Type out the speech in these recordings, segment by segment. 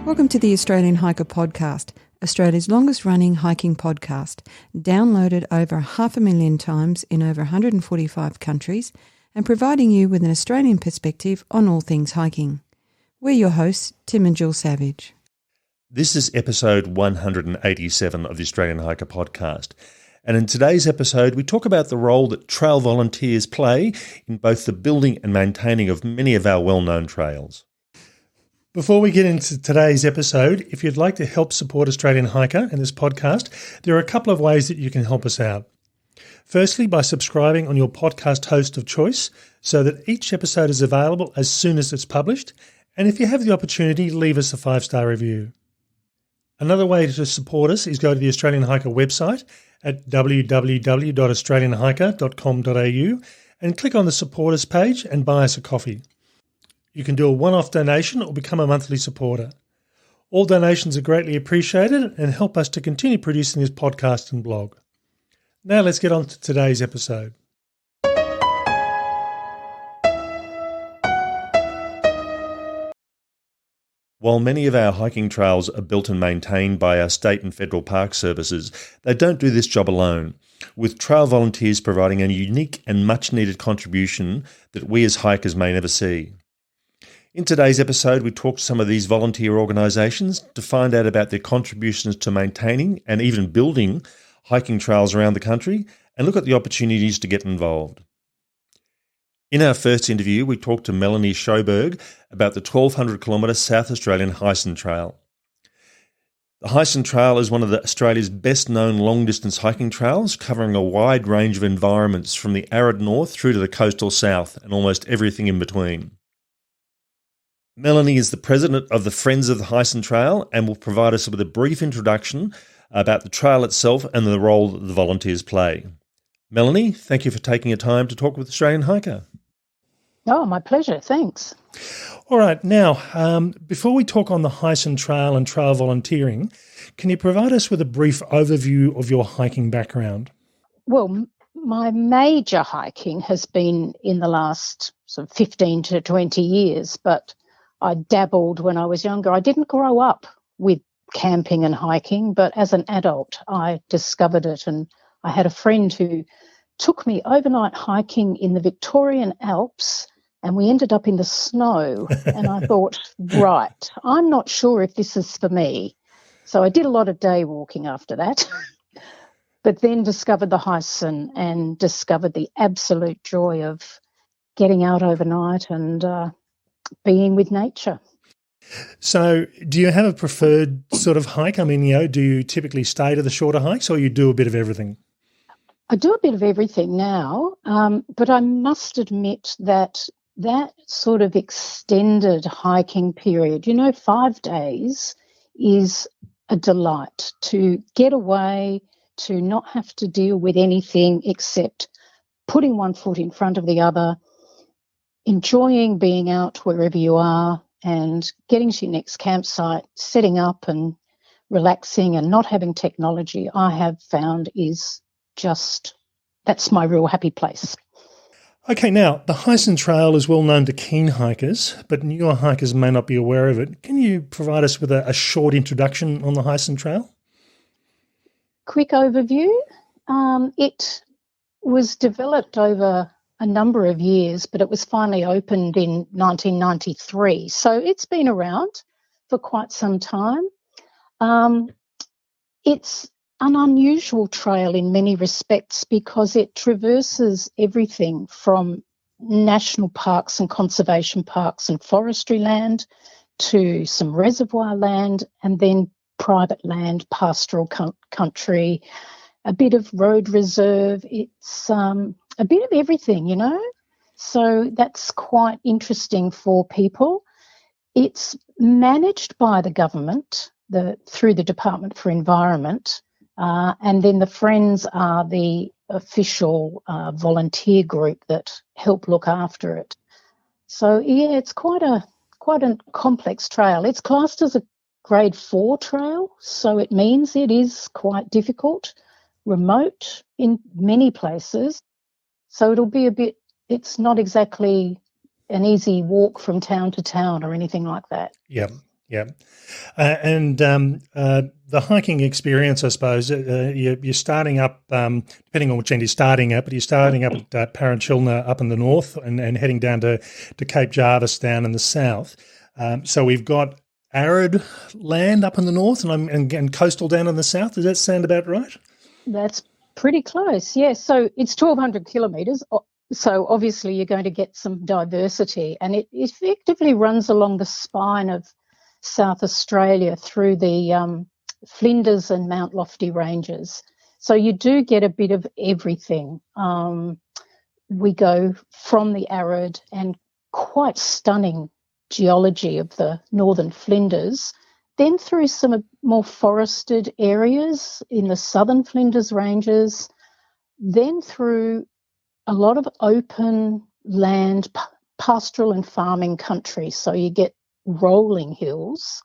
Welcome to the Australian Hiker Podcast, Australia's longest running hiking podcast, downloaded over 500,000 times in over 145 countries and providing you with an Australian perspective on all things hiking. We're your hosts, Tim and Jill Savage. This is episode 187 of the Australian Hiker Podcast. And in today's episode, we talk about the role that trail volunteers play in both the building and maintaining of many of our well-known trails. Before we get into today's episode, if you'd like to help support Australian Hiker and this podcast, there are a couple of ways that you can help us out. Firstly, by subscribing on your podcast host of choice so that each episode is available as soon as it's published. And if you have the opportunity, leave us a 5-star review. Another way to support us is go to the Australian Hiker website at www.australianhiker.com.au and click on the Support Us page and buy us a coffee. You can do a one-off donation or become a monthly supporter. All donations are greatly appreciated and help us to continue producing this podcast and blog. Now let's get on to today's episode. While many of our hiking trails are built and maintained by our state and federal park services, they don't do this job alone, with trail volunteers providing a unique and much-needed contribution that we as hikers may never see. In today's episode, we talk to some of these volunteer organisations to find out about their contributions to maintaining and even building hiking trails around the country and look at the opportunities to get involved. In our first interview, we talked to Melanie Schoberg about the 1,200 kilometre South Australian Heisen Trail. The Heisen Trail is one of Australia's best-known long-distance hiking trails, covering a wide range of environments from the arid north through to the coastal south and almost everything in between. Melanie is the president of the Friends of the Heisen Trail and will provide us with a brief introduction about the trail itself and the role that the volunteers play. Melanie, thank you for taking your time to talk with Australian Hiker. Oh, my pleasure. Thanks. All right. Now, before we talk on the Heisen Trail and trail volunteering, can you provide us with a brief overview of your hiking background? Well, my major hiking has been in the last sort of 15 to 20 years, but I dabbled when I was younger. I didn't grow up with camping and hiking, but as an adult, I discovered it. And I had a friend who took me overnight hiking in the Victorian Alps, and we ended up in the snow. And I thought, right, I'm not sure if this is for me. So I did a lot of day walking after that, but then discovered the Heisen and discovered the absolute joy of getting out overnight and being with nature. So do you have a preferred sort of hike? I mean, do you typically stay to the shorter hikes or you do a bit of everything? I do a bit of everything now, but I must admit that sort of extended hiking period, 5 days is a delight to get away, to not have to deal with anything except putting one foot in front of the other, enjoying being out wherever you are and getting to your next campsite, setting up and relaxing and not having technology, I have found is that's my real happy place. Okay, now, the Heisen Trail is well known to keen hikers, but newer hikers may not be aware of it. Can you provide us with a short introduction on the Heisen Trail? Quick overview. It was developed over a number of years, but it was finally opened in 1993. So it's been around for quite some time. It's an unusual trail in many respects because it traverses everything from national parks and conservation parks and forestry land to some reservoir land and then private land, pastoral country, a bit of road reserve. It's a bit of everything, So that's quite interesting for people. It's managed by the government through the Department for Environment, and then the Friends are the official volunteer group that help look after it. So, yeah, it's quite a complex trail. It's classed as a grade 4 trail, so it means it is quite difficult, remote in many places. So it'll be it's not exactly an easy walk from town to town or anything like that. Yeah. Yeah. The hiking experience, I suppose, you're starting up, depending on which end you're starting at, but you're starting up at Parenchilna up in the north and heading down to Cape Jarvis down in the south. So we've got arid land up in the north and coastal down in the south. Does that sound about right? That's pretty close, yes. So it's 1,200 kilometres. So obviously you're going to get some diversity, and it effectively runs along the spine of South Australia through the Flinders and Mount Lofty ranges. So you do get a bit of everything. We go from the arid and quite stunning geology of the northern Flinders, then through some more forested areas in the southern Flinders ranges, then through a lot of open land, pastoral and farming country. So you get rolling hills,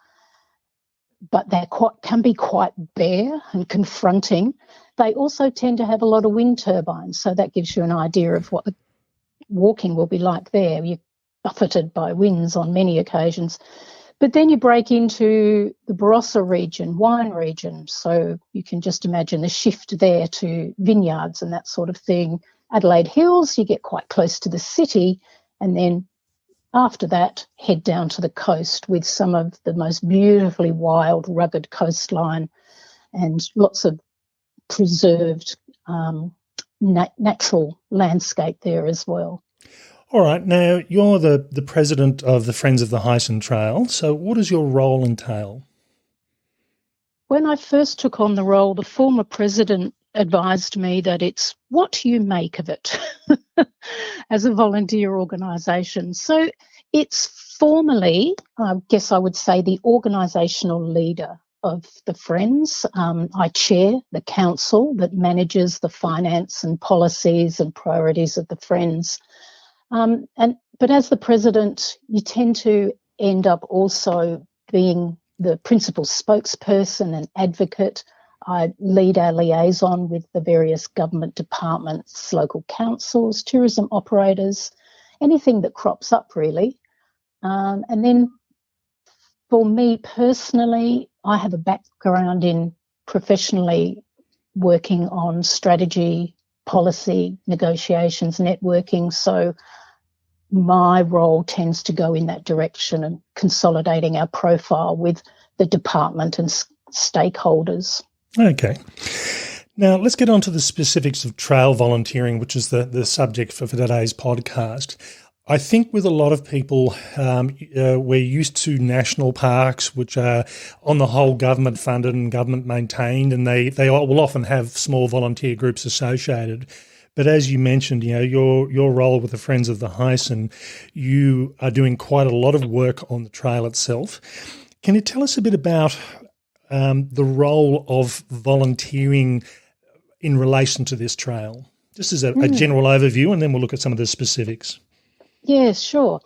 but they can be quite bare and confronting. They also tend to have a lot of wind turbines, so that gives you an idea of what the walking will be like there. You're buffeted by winds on many occasions. But then you break into the Barossa region, wine region, so you can just imagine the shift there to vineyards and that sort of thing. Adelaide Hills, you get quite close to the city, and then after that, head down to the coast with some of the most beautifully wild, rugged coastline and lots of preserved natural landscape there as well. All right. Now, you're the president of the Friends of the Heisen Trail. So what does your role entail? When I first took on the role, the former president advised me that it's what you make of it as a volunteer organisation. So it's formally, I guess I would say, the organisational leader of the Friends. I chair the council that manages the finance and policies and priorities of the Friends. But as the president, you tend to end up also being the principal spokesperson and advocate. I lead our liaison with the various government departments, local councils, tourism operators, anything that crops up really. And then for me personally, I have a background in professionally working on strategy, policy, negotiations, networking. So my role tends to go in that direction and consolidating our profile with the department and stakeholders. Okay. Now, let's get on to the specifics of trail volunteering, which is the subject for today's podcast. I think with a lot of people, we're used to national parks, which are on the whole government funded and government maintained, and they will often have small volunteer groups associated. But as you mentioned, your role with the Friends of the Heisen, you are doing quite a lot of work on the trail itself. Can you tell us a bit about the role of volunteering in relation to this trail? Just as a general overview, and then we'll look at some of the specifics. Yes, sure.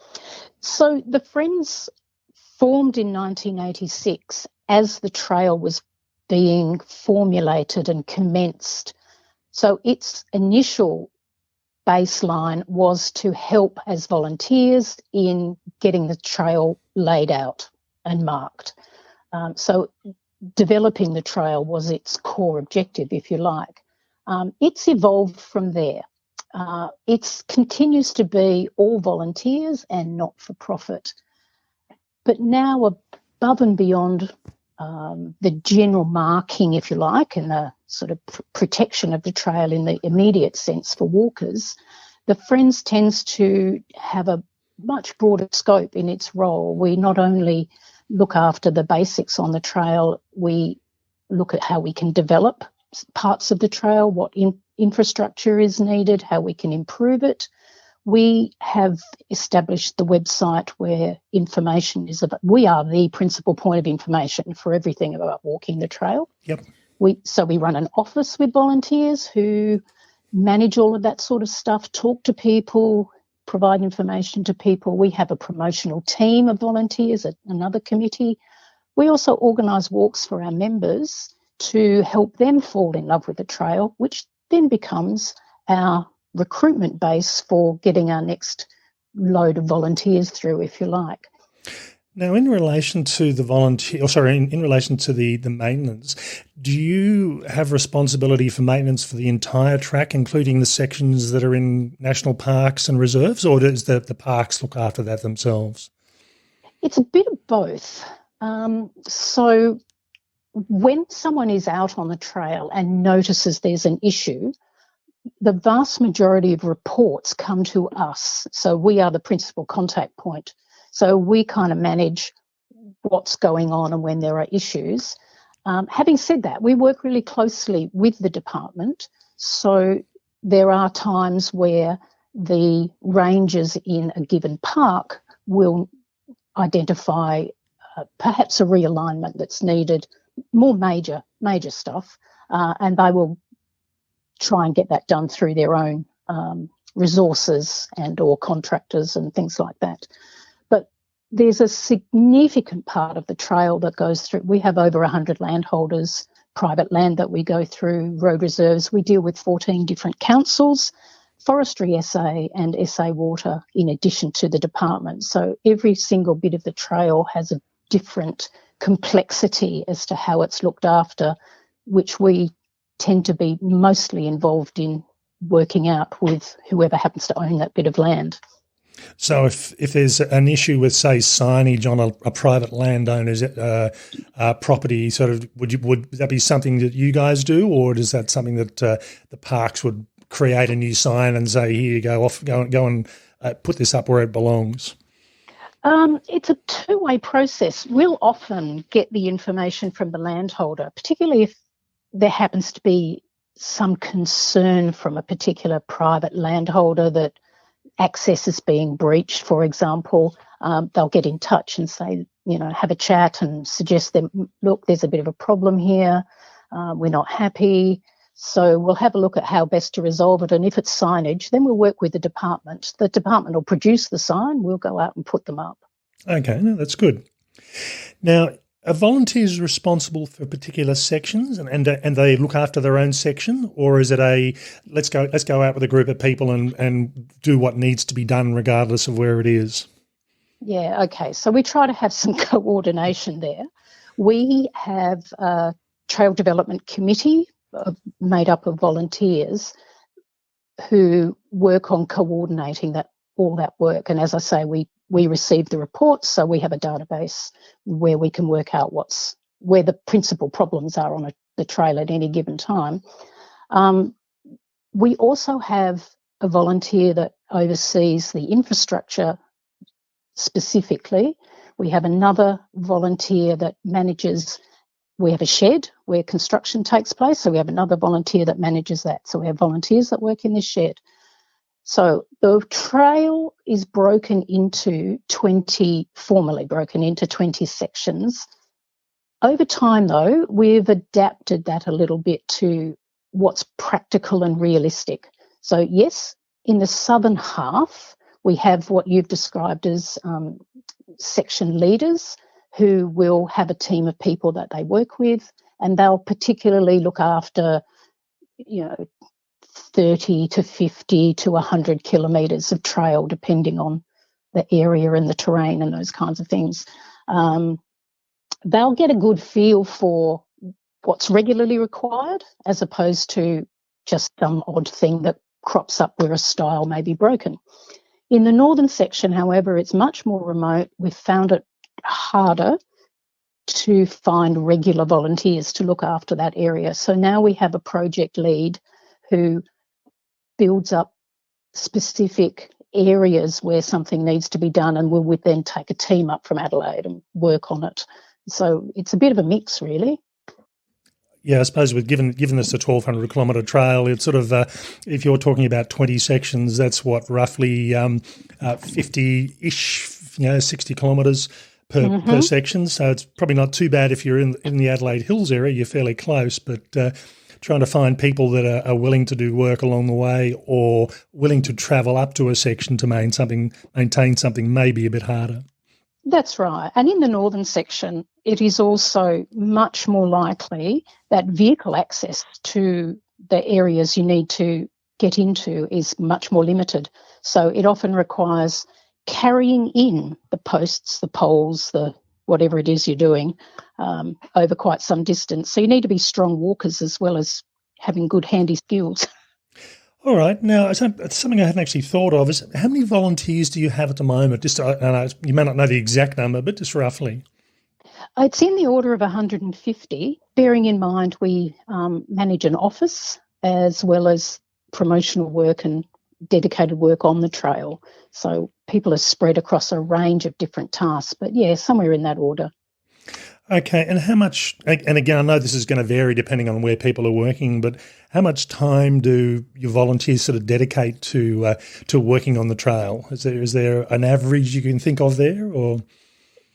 So the Friends formed in 1986 as the trail was being formulated and commenced. So its initial baseline was to help as volunteers in getting the trail laid out and marked. So developing the trail was its core objective, if you like. It's evolved from there. It continues to be all volunteers and not-for-profit. But now above and beyond the general marking, if you like, and the sort of protection of the trail in the immediate sense for walkers, the Friends tends to have a much broader scope in its role. We not only look after the basics on the trail, we look at how we can develop parts of the trail, what infrastructure is needed, how we can improve it. We have established the website where information is about. We are the principal point of information for everything about walking the trail. Yep. So we run an office with volunteers who manage all of that sort of stuff, talk to people, provide information to people. We have a promotional team of volunteers at another committee. We also organise walks for our members to help them fall in love with the trail, which then becomes our recruitment base for getting our next load of volunteers through, if you like. Now, in relation to the in relation to the maintenance, do you have responsibility for maintenance for the entire track, including the sections that are in national parks and reserves, or does the parks look after that themselves? It's a bit of both. So when someone is out on the trail and notices there's an issue, the vast majority of reports come to us. So we are the principal contact point. So we kind of manage what's going on and when there are issues. Having said that, we work really closely with the department. So there are times where the rangers in a given park will identify perhaps a realignment that's needed, more major stuff, and they will try and get that done through their own resources and or contractors and things like that. But there's a significant part of the trail that goes through. We have over 100 landholders, private land that we go through, road reserves. We deal with 14 different councils, Forestry SA and SA Water, in addition to the department. So every single bit of the trail has a different complexity as to how it's looked after, which we tend to be mostly involved in working out with whoever happens to own that bit of land. So if there's an issue with, say, signage on a private landowner's property, sort of, would that be something that you guys do, or is that something that the parks would create a new sign and say, here you go, go and put this up where it belongs? It's a two-way process. We'll often get the information from the landholder, particularly if there happens to be some concern from a particular private landholder that access is being breached, for example. They'll get in touch and say, have a chat and suggest them, look, there's a bit of a problem here. We're not happy. So we'll have a look at how best to resolve it. And if it's signage, then we'll work with the department. The department will produce the sign. We'll go out and put them up. Okay, no, that's good. Now, are volunteers responsible for particular sections and they look after their own section, or is it let's go out with a group of people and do what needs to be done regardless of where it is? Yeah, okay. So we try to have some coordination there. We have a trail development committee made up of volunteers who work on coordinating all that work. And as I say, we receive the reports, so we have a database where we can work out where the principal problems are on the trail at any given time. We also have a volunteer that oversees the infrastructure specifically. We have another volunteer that manages. We have a shed where construction takes place, so we have another volunteer that manages that. So we have volunteers that work in this shed. So the trail is formally broken into 20 sections. Over time, though, we've adapted that a little bit to what's practical and realistic. So yes, in the southern half, we have what you've described as section leaders, who will have a team of people that they work with, and they'll particularly look after, 30 to 50 to 100 kilometres of trail, depending on the area and the terrain and those kinds of things. They'll get a good feel for what's regularly required, as opposed to just some odd thing that crops up where a stile may be broken. In the northern section, however, it's much more remote. We've found it harder to find regular volunteers to look after that area. So now we have a project lead who builds up specific areas where something needs to be done, and we'll then take a team up from Adelaide and work on it. So it's a bit of a mix, really. Yeah, I suppose given this a 1,200 kilometre trail, it's sort of if you're talking about 20 sections, that's what, roughly 50-ish, 60 kilometres per section. So it's probably not too bad if you're in the Adelaide Hills area. You're fairly close, but trying to find people that are willing to do work along the way or willing to travel up to a section to maintain something may be a bit harder. That's right. And in the northern section, it is also much more likely that vehicle access to the areas you need to get into is much more limited. So it often requires carrying in the posts, the poles, the whatever it is you're doing over quite some distance. So you need to be strong walkers as well as having good handy skills. All right. Now, something I hadn't actually thought of is how many volunteers do you have at the moment? Just, you may not know the exact number, but just roughly. It's in the order of 150, bearing in mind we manage an office as well as promotional work and dedicated work on the trail. So people are spread across a range of different tasks, but yeah, somewhere in that order. Okay, and how much, and again, I know this is going to vary depending on where people are working, but how much time do your volunteers sort of dedicate to working on the trail? Is there an average you can think of there, or?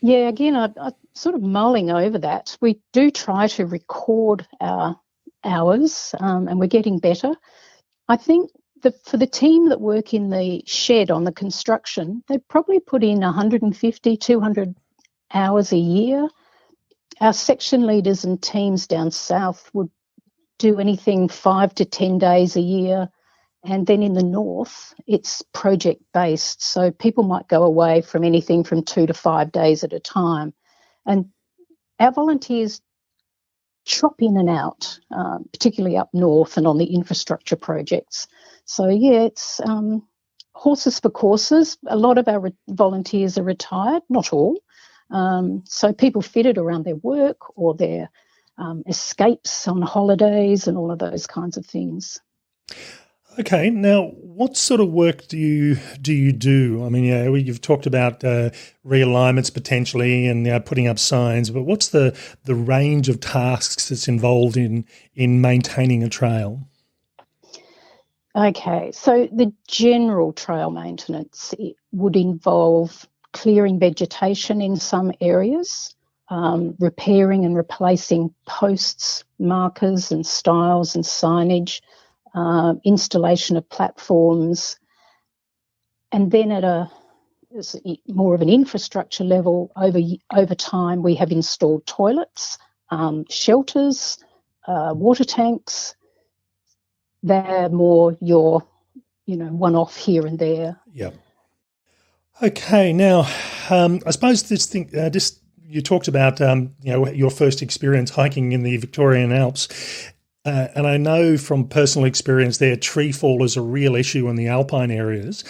Yeah, again, I sort of mulling over that. We do try to record our hours, and we're getting better. I think for the team that work in the shed on the construction, they probably put in 150, 200 hours a year. Our section leaders and teams down south would do anything 5 to 10 days a year. And then in the north, it's project-based. So people might go away from anything from 2 to 5 days at a time. And our volunteers chop in and out, particularly up north and on the infrastructure projects. So, yeah, it's horses for courses. A lot of our volunteers are retired, not all. So people fit it around their work or their escapes on holidays and all of those kinds of things. Okay, now what sort of work do you do? I mean, you've talked about realignments potentially and putting up signs, but what's the range of tasks that's involved in maintaining a trail? Okay, so the general trail maintenance would involve clearing vegetation in some areas, repairing and replacing posts, markers and stiles and signage, installation of platforms, and then at more of an infrastructure level, over time we have installed toilets, shelters, water tanks. They're more your, one-off here and there. Yeah. Okay. Now, I suppose this thing, you talked about, your first experience hiking in the Victorian Alps. And I know from personal experience there, treefall is a real issue in the alpine areas.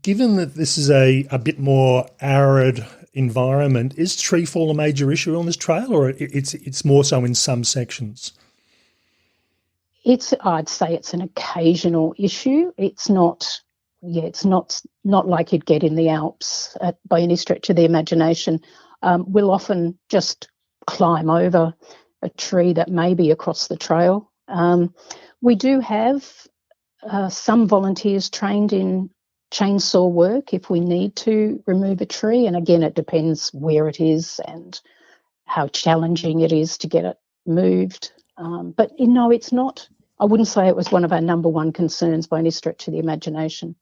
Given that this is a bit more arid environment, is treefall a major issue on this trail, or it's more so in some sections? I'd say it's an occasional issue. It's not like you'd get in the Alps by any stretch of the imagination. We'll often just climb over a tree that may be across the trail. We do have some volunteers trained in chainsaw work if we need to remove a tree. And again, it depends where it is and how challenging it is to get it moved. But it's not. I wouldn't say it was one of our number one concerns by any stretch of the imagination.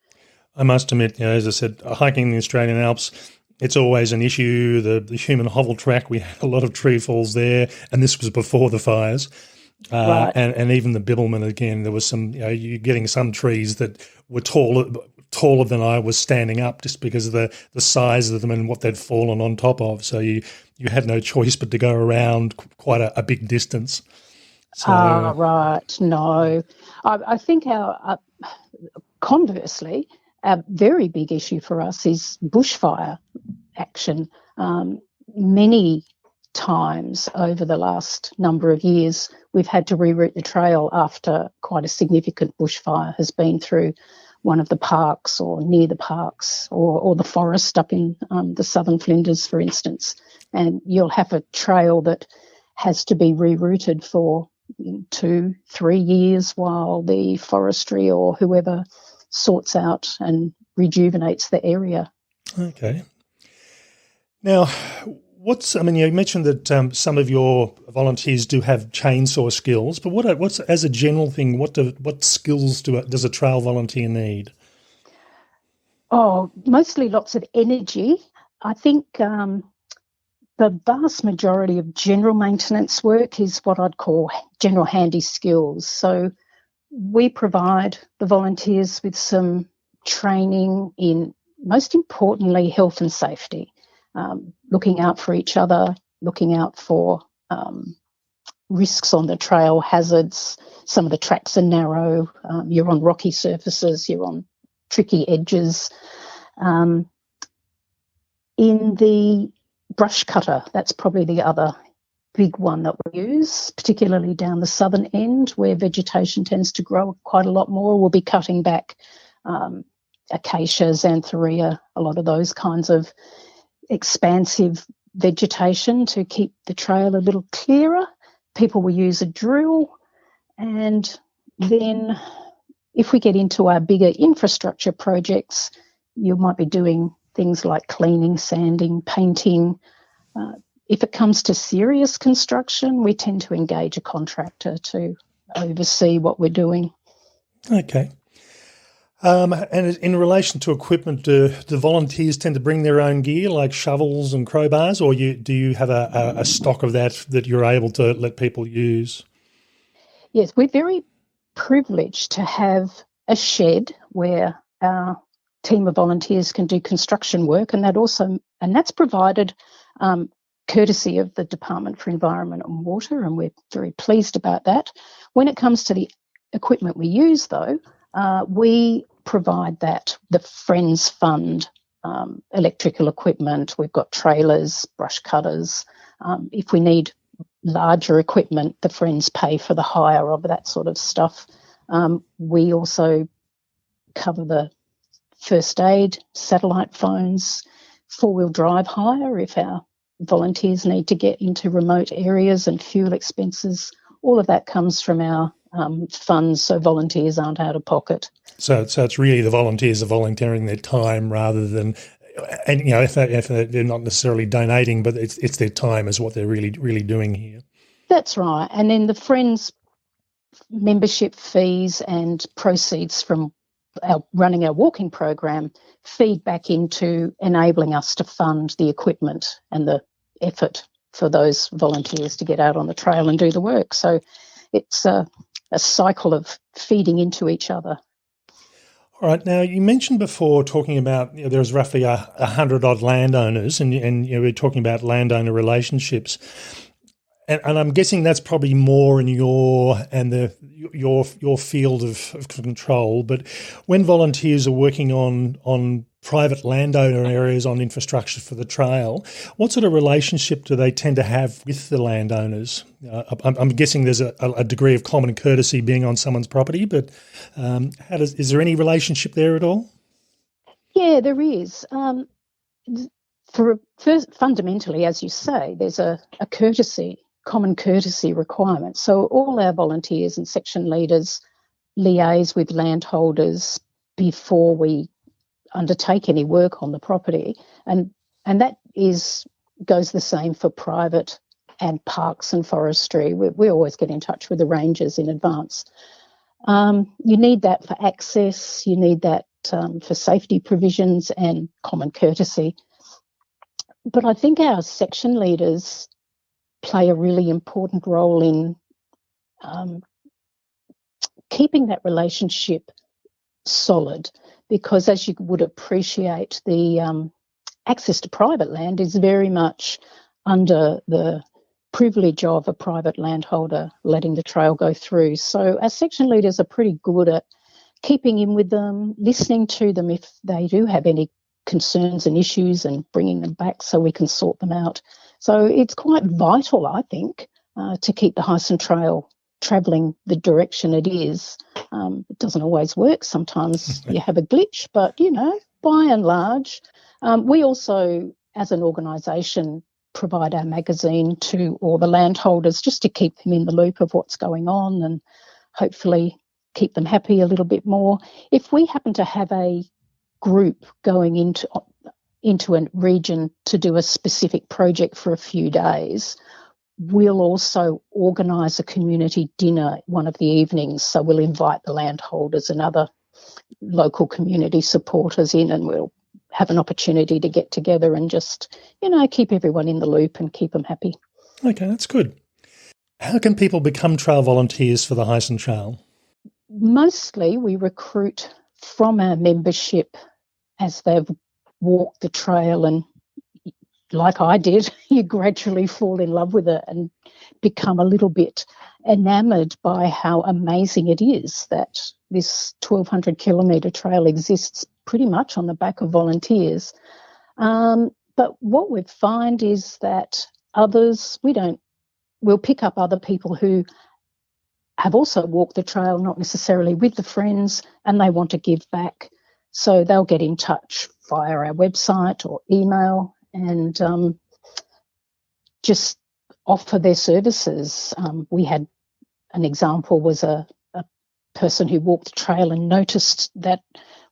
I must admit, as I said, hiking in the Australian Alps, it's always an issue. The human hovel track, we had a lot of tree falls there, and this was before the fires. Right. And even the Bibbulmun, again, there was some, you're getting some trees that were taller than I was standing up just because of the size of them and what they'd fallen on top of. So you had no choice but to go around quite a big distance. So, right. No. I think conversely, a very big issue for us is bushfire action. Many times over the last number of years, we've had to reroute the trail after quite a significant bushfire has been through one of the parks or near the parks or the forest up in the southern Flinders, for instance. And you'll have a trail that has to be rerouted for 2-3 years while the forestry or whoever sorts out and rejuvenates the area. Okay. Now, you mentioned that some of your volunteers do have chainsaw skills, but what's as a general thing, what skills does a trail volunteer need? Oh, mostly lots of energy. I think the vast majority of general maintenance work is what I'd call general handy skills. So we provide the volunteers with some training in most importantly, health and safety, looking out for each other, looking out for risks on the trail, hazards. Some of the tracks are narrow. You're on rocky surfaces. You're on tricky edges. In the brush cutter, that's probably the other big one that we use, particularly down the southern end where vegetation tends to grow quite a lot more. We'll be cutting back acacia, xanthoria, a lot of those kinds of expansive vegetation to keep the trail a little clearer. People will use a drill, and then if we get into our bigger infrastructure projects, you might be doing things like cleaning, sanding, painting. If it comes to serious construction, we tend to engage a contractor to oversee what we're doing. Okay. And in relation to equipment, do volunteers tend to bring their own gear like shovels and crowbars, or do you have a stock of that you're able to let people use? Yes, we're very privileged to have a shed where our team of volunteers can do construction work, and that's provided courtesy of the Department for Environment and Water, and we're very pleased about that. When it comes to the equipment we use, though, we provide the Friends Fund electrical equipment. We've got trailers, brush cutters. If we need larger equipment, the Friends pay for the hire of that sort of stuff. We also cover the first aid, satellite phones, four-wheel drive hire if our volunteers need to get into remote areas, and fuel expenses. All of that comes from our funds, so volunteers aren't out of pocket. So it's really the volunteers are volunteering their time rather than, and if they're not necessarily donating, but it's their time is what they're really doing here. That's right. And then the Friends membership fees and proceeds from running our walking program feed back into enabling us to fund the equipment and the effort for those volunteers to get out on the trail and do the work. So it's a cycle of feeding into each other. All right. Now, you mentioned before talking about there's roughly 100 odd landowners, and we're talking about landowner relationships. And I'm guessing that's probably more in your field of control. But when volunteers are working on private landowner areas on infrastructure for the trail, what sort of relationship do they tend to have with the landowners? I'm guessing there's a degree of common courtesy being on someone's property, but is there any relationship there at all? Yeah, there is. Fundamentally, as you say, there's a common courtesy requirement. So all our volunteers and section leaders liaise with landholders before we undertake any work on the property, and that goes the same for private and parks and forestry. We always get in touch with the rangers in advance. You need that for access, you need that for safety provisions and common courtesy. But I think our section leaders play a really important role in keeping that relationship solid, because as you would appreciate, the access to private land is very much under the privilege of a private landholder letting the trail go through. So our section leaders are pretty good at keeping in with them, listening to them if they do have any concerns and issues, and bringing them back so we can sort them out. So it's quite vital, I think, to keep the Heisen Trail travelling the direction it is. It doesn't always work. Sometimes you have a glitch, but, by and large, we also, as an organisation, provide our magazine to all the landholders just to keep them in the loop of what's going on and hopefully keep them happy a little bit more. If we happen to have a group going into a region to do a specific project for a few days, we'll also organise a community dinner one of the evenings. So we'll invite the landholders and other local community supporters in, and we'll have an opportunity to get together and just, keep everyone in the loop and keep them happy. Okay, that's good. How can people become trail volunteers for the Heisen Trail? Mostly we recruit from our membership as they've walk the trail and, like I did, you gradually fall in love with it and become a little bit enamoured by how amazing it is that this 1,200 kilometre trail exists pretty much on the back of volunteers. But what we find is that we'll pick up other people who have also walked the trail, not necessarily with the friends, and they want to give back. So they'll get in touch via our website or email and just offer their services. We had an example was a person who walked the trail and noticed that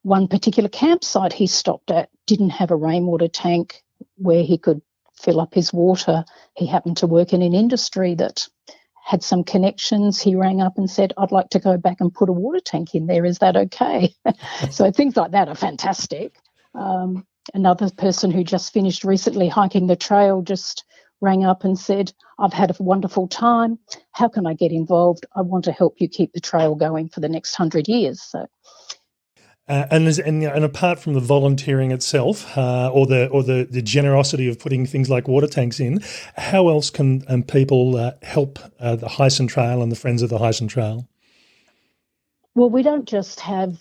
one particular campsite he stopped at didn't have a rainwater tank where he could fill up his water. He happened to work in an industry that had some connections. He rang up and said, I'd like to go back and put a water tank in there. Is that okay? So things like that are fantastic. Another person who just finished recently hiking the trail just rang up and said, I've had a wonderful time. How can I get involved? I want to help you keep the trail going for the next 100 years. So. And apart from the volunteering itself, or the generosity of putting things like water tanks in, how else can people help the Heisen Trail and the Friends of the Heisen Trail? Well, we don't just have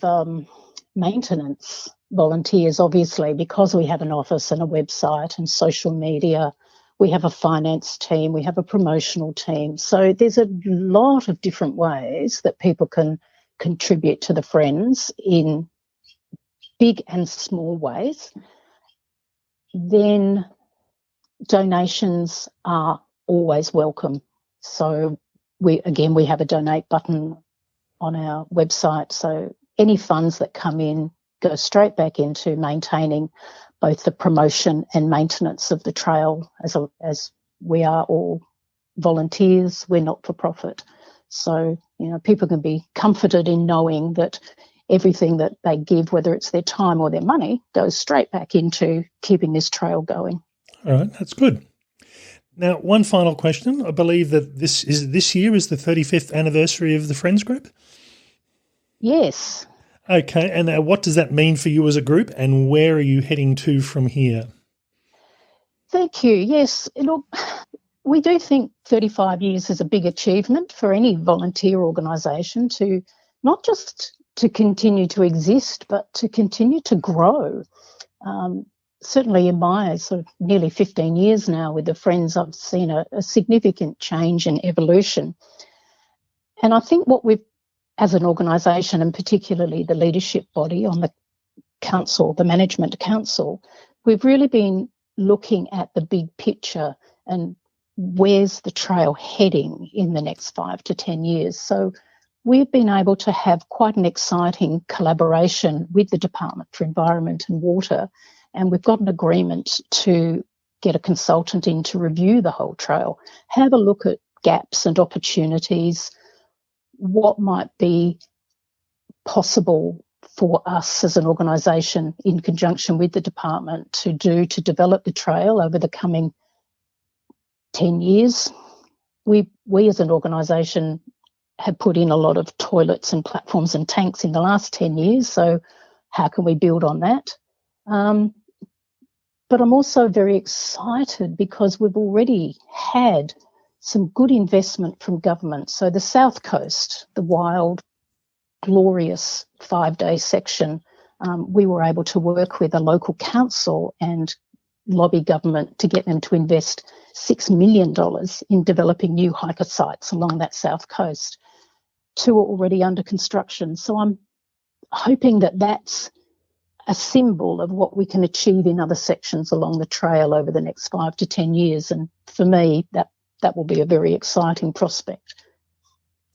maintenance volunteers, obviously, because we have an office and a website and social media. We have a finance team, we have a promotional team. So there's a lot of different ways that people can contribute to the Friends in big and small ways. Then donations are always welcome. So we have a donate button on our website. So any funds that come in go straight back into maintaining both the promotion and maintenance of the trail, as we are all volunteers, we're not for profit. So, people can be comforted in knowing that everything that they give, whether it's their time or their money, goes straight back into keeping this trail going. All right, that's good. Now, one final question. I believe that this year is the 35th anniversary of the Friends group? Yes. Okay, and what does that mean for you as a group, and where are you heading to from here? Thank you. Yes, we do think 35 years is a big achievement for any volunteer organisation to not just to continue to exist, but to continue to grow. Certainly in my sort of nearly 15 years now with the Friends, I've seen a significant change and evolution. And I think what we've, as an organisation, and particularly the leadership body on the council, the management council, we've really been looking at the big picture and where's the trail heading in the next 5 to 10 years. So we've been able to have quite an exciting collaboration with the Department for Environment and Water, and we've got an agreement to get a consultant in to review the whole trail, have a look at gaps and opportunities, what might be possible for us as an organisation in conjunction with the department to develop the trail over the coming 10 years. We as an organisation have put in a lot of toilets and platforms and tanks in the last 10 years, so how can we build on that? But I'm also very excited because we've already had some good investment from government. So the South Coast, the wild, glorious 5-day section, we were able to work with a local council and lobby government to get them to invest $6 million in developing new hiker sites along that South Coast. 2 are already under construction. So I'm hoping that that's a symbol of what we can achieve in other sections along the trail over the next 5 to 10 years. And for me, that will be a very exciting prospect.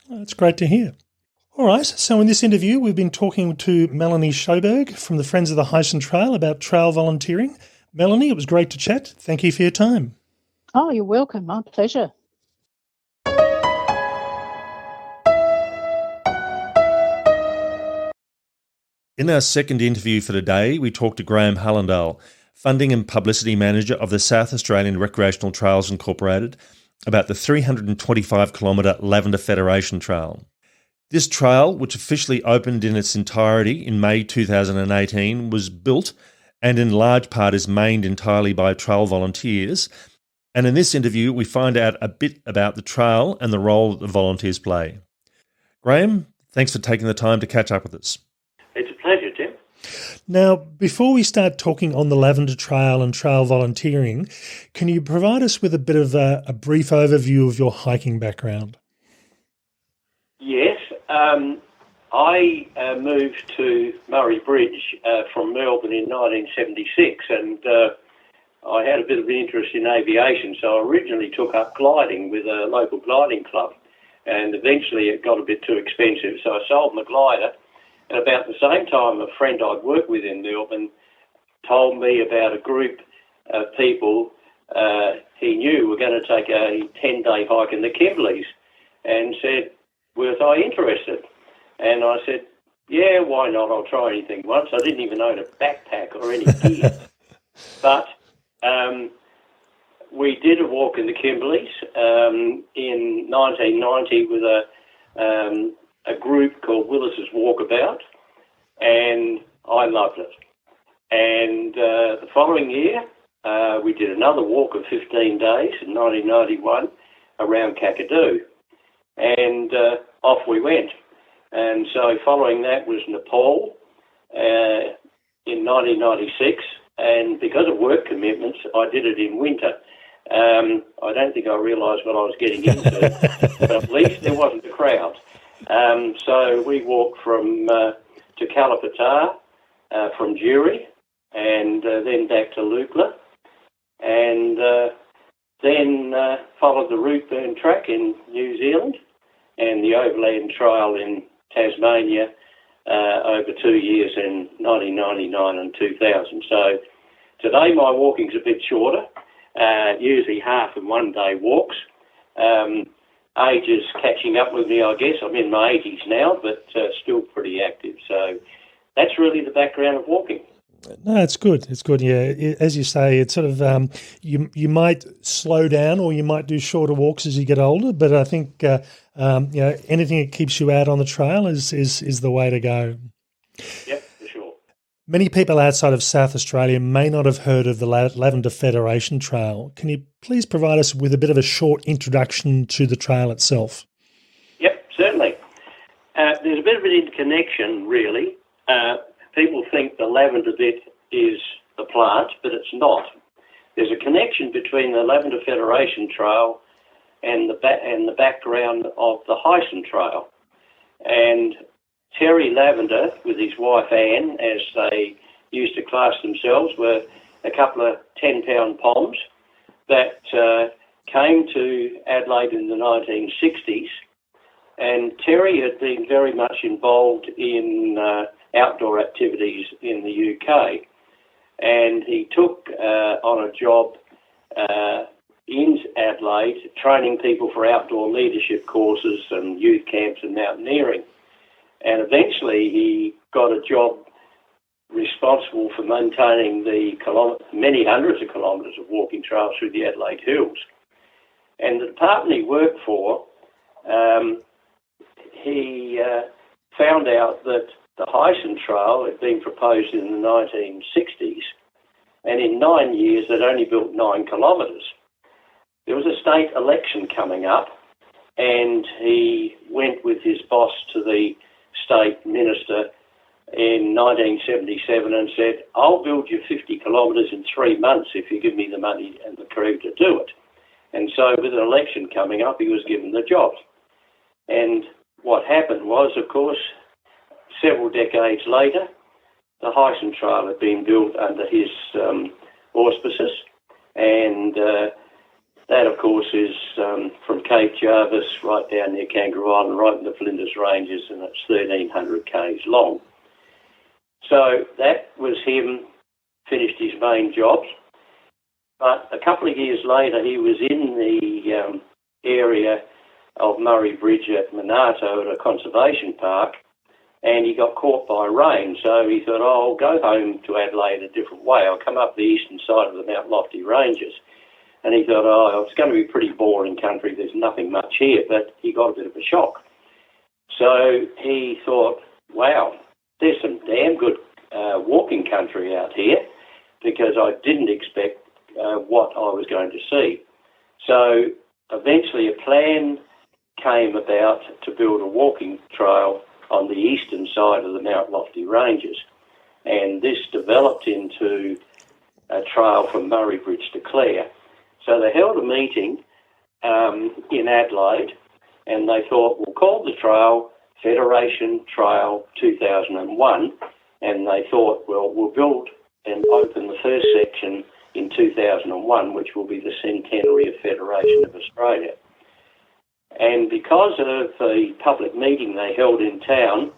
That's great to hear. All right, so in this interview, we've been talking to Melanie Schoberg from the Friends of the Heisen Trail about trail volunteering. Melanie, it was great to chat. Thank you for your time. Oh, you're welcome. My pleasure. In our second interview for today, we talked to Graham Hullendale, Funding and Publicity Manager of the South Australian Recreational Trails Incorporated, about the 325-kilometre Lavender Federation Trail. This trail, which officially opened in its entirety in May 2018, was built and in large part is manned entirely by trail volunteers. And in this interview, we find out a bit about the trail and the role that the volunteers play. Graham, thanks for taking the time to catch up with us. It's a pleasure, Tim. Now, before we start talking on the Lavender Trail and trail volunteering, can you provide us with a bit of a brief overview of your hiking background? Yes. I moved to Murray Bridge from Melbourne in 1976, and I had a bit of an interest in aviation, so I originally took up gliding with a local gliding club, and eventually it got a bit too expensive, so I sold my glider. And about the same time, a friend I'd worked with in Melbourne told me about a group of people he knew were going to take a 10-day hike in the Kimberleys, and said, was I interested? And I said, yeah, why not? I'll try anything once. I didn't even own a backpack or any gear. But we did a walk in the Kimberleys in 1990 with a group called Willis's Walkabout, and I loved it. And the following year, we did another walk of 15 days in 1991 around Kakadu, and off we went. And so following that was Nepal in 1996, and because of work commitments, I did it in winter. I don't think I realised what I was getting into, but at least there wasn't a crowd. So we walked to Kalapatar, from Juri, and then back to Lukla, and then followed the Rootburn Track in New Zealand and the Overland Trail in Tasmania over 2 years in 1999 and 2000. So today my walking's a bit shorter, usually half and 1 day walks. Age is catching up with me, I guess. I'm in my 80s now, but still pretty active. So that's really the background of walking. No, it's good. It's good. Yeah, as you say, it's sort of you might slow down or you might do shorter walks as you get older. But I think anything that keeps you out on the trail is the way to go. Yep, for sure. Many people outside of South Australia may not have heard of the Lavender Federation Trail. Can you please provide us with a bit of a short introduction to the trail itself? Yep, certainly. There's a bit of an interconnection, really. People think the lavender bit is the plant, but it's not. There's a connection between the Lavender Federation Trail and the background of the Heisen Trail. And Terry Lavender, with his wife Anne, as they used to class themselves, were a couple of 10-pound poms that came to Adelaide in the 1960s. And Terry had been very much involved in outdoor activities in the UK. And he took on a job in Adelaide, training people for outdoor leadership courses and youth camps and mountaineering. And eventually he got a job responsible for maintaining the many hundreds of kilometres of walking trails through the Adelaide Hills. And the department he worked for, he found out that the Heisen Trail had been proposed in the 1960s, and in 9 years they'd only built 9 kilometres. There was a state election coming up, and he went with his boss to the state minister in 1977 and said, I'll build you 50 kilometres in 3 months if you give me the money and the crew to do it. And so with an election coming up, he was given the job. And what happened was, of course, several decades later, the Heisen Trail had been built under his auspices, and that, of course, is from Cape Jarvis right down near Kangaroo Island, right in the Flinders Ranges, and it's 1,300 k's long. So that was him, finished his main job. But a couple of years later, he was in the area of Murray Bridge at Monarto at a conservation park, and he got caught by rain. So he thought, I'll go home to Adelaide a different way. I'll come up the eastern side of the Mount Lofty Ranges. And he thought, it's going to be pretty boring country. There's nothing much here. But he got a bit of a shock. So he thought, wow, there's some damn good walking country out here. because I didn't expect what I was going to see. So eventually a plan came about to build a walking trail on the eastern side of the Mount Lofty Ranges. And this developed into a trail from Murray Bridge to Clare. So they held a meeting in Adelaide, and they thought, we'll call the trail Federation Trail 2001, and they thought, well, we'll build and open the first section in 2001, which will be the centenary of Federation of Australia. And because of the public meeting they held in town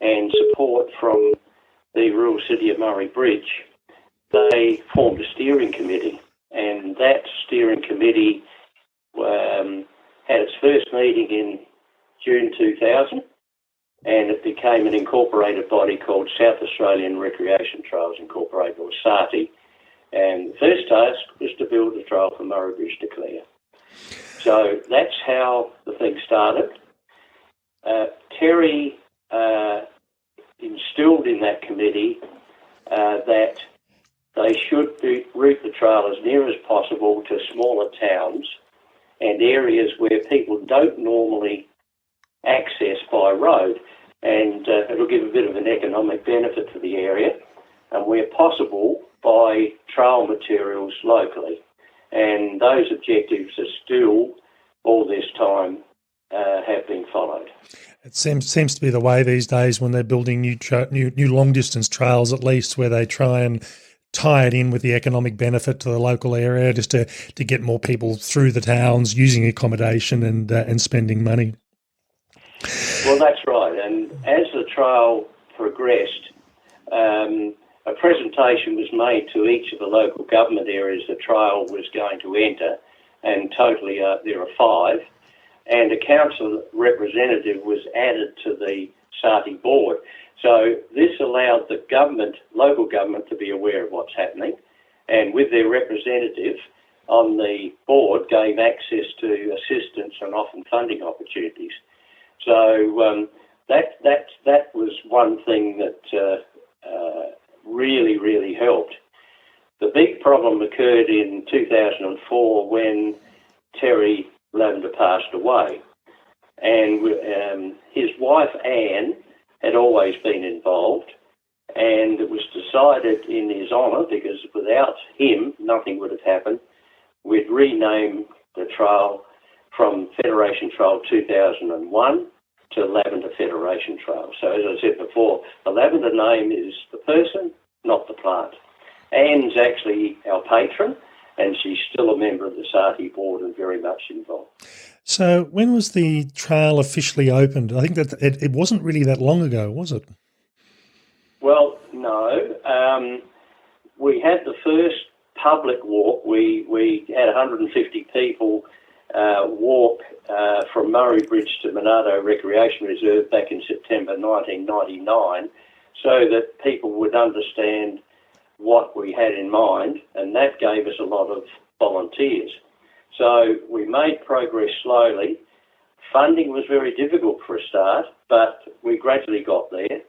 and support from the rural city of Murray Bridge, they formed a steering committee, and that steering committee had its first meeting in June 2000, and it became an incorporated body called South Australian Recreation Trails Incorporated, or SARTI, and the first task was to build a trail from Murray Bridge to Clare. So that's how the thing started. Terry instilled in that committee that they should route the trail as near as possible to smaller towns and areas where people don't normally access by road, and it'll give a bit of an economic benefit to the area, and where possible buy trail materials locally. And those objectives are still, all this time, have been followed. It seems to be the way these days when they're building new long-distance trails, at least, where they try and tie it in with the economic benefit to the local area, just to get more people through the towns using accommodation and spending money. Well, that's right. And as the trail progressed, a presentation was made to each of the local government areas the trail was going to enter, and totally there are 5. And a council representative was added to the SARTI board. So this allowed the local government, to be aware of what's happening, and with their representative on the board gave access to assistance and often funding opportunities. So that was one thing that really, really helped. The big problem occurred in 2004 when Terry Lavender passed away, and his wife Anne had always been involved, and it was decided in his honour, because without him nothing would have happened, we'd rename the trail from Federation Trail 2001 to Lavender Federation Trail. So as I said before, the Lavender name is the person, not the plant. Anne's actually our patron, and she's still a member of the SARTI board and very much involved. So when was the trail officially opened? I think that it wasn't really that long ago, was it? Well, no. We had the first public walk. We had 150 people walk from Murray Bridge to Monarto Recreation Reserve back in September 1999, so that people would understand what we had in mind, and that gave us a lot of volunteers. So we made progress slowly. Funding was very difficult for a start, but we gradually got there.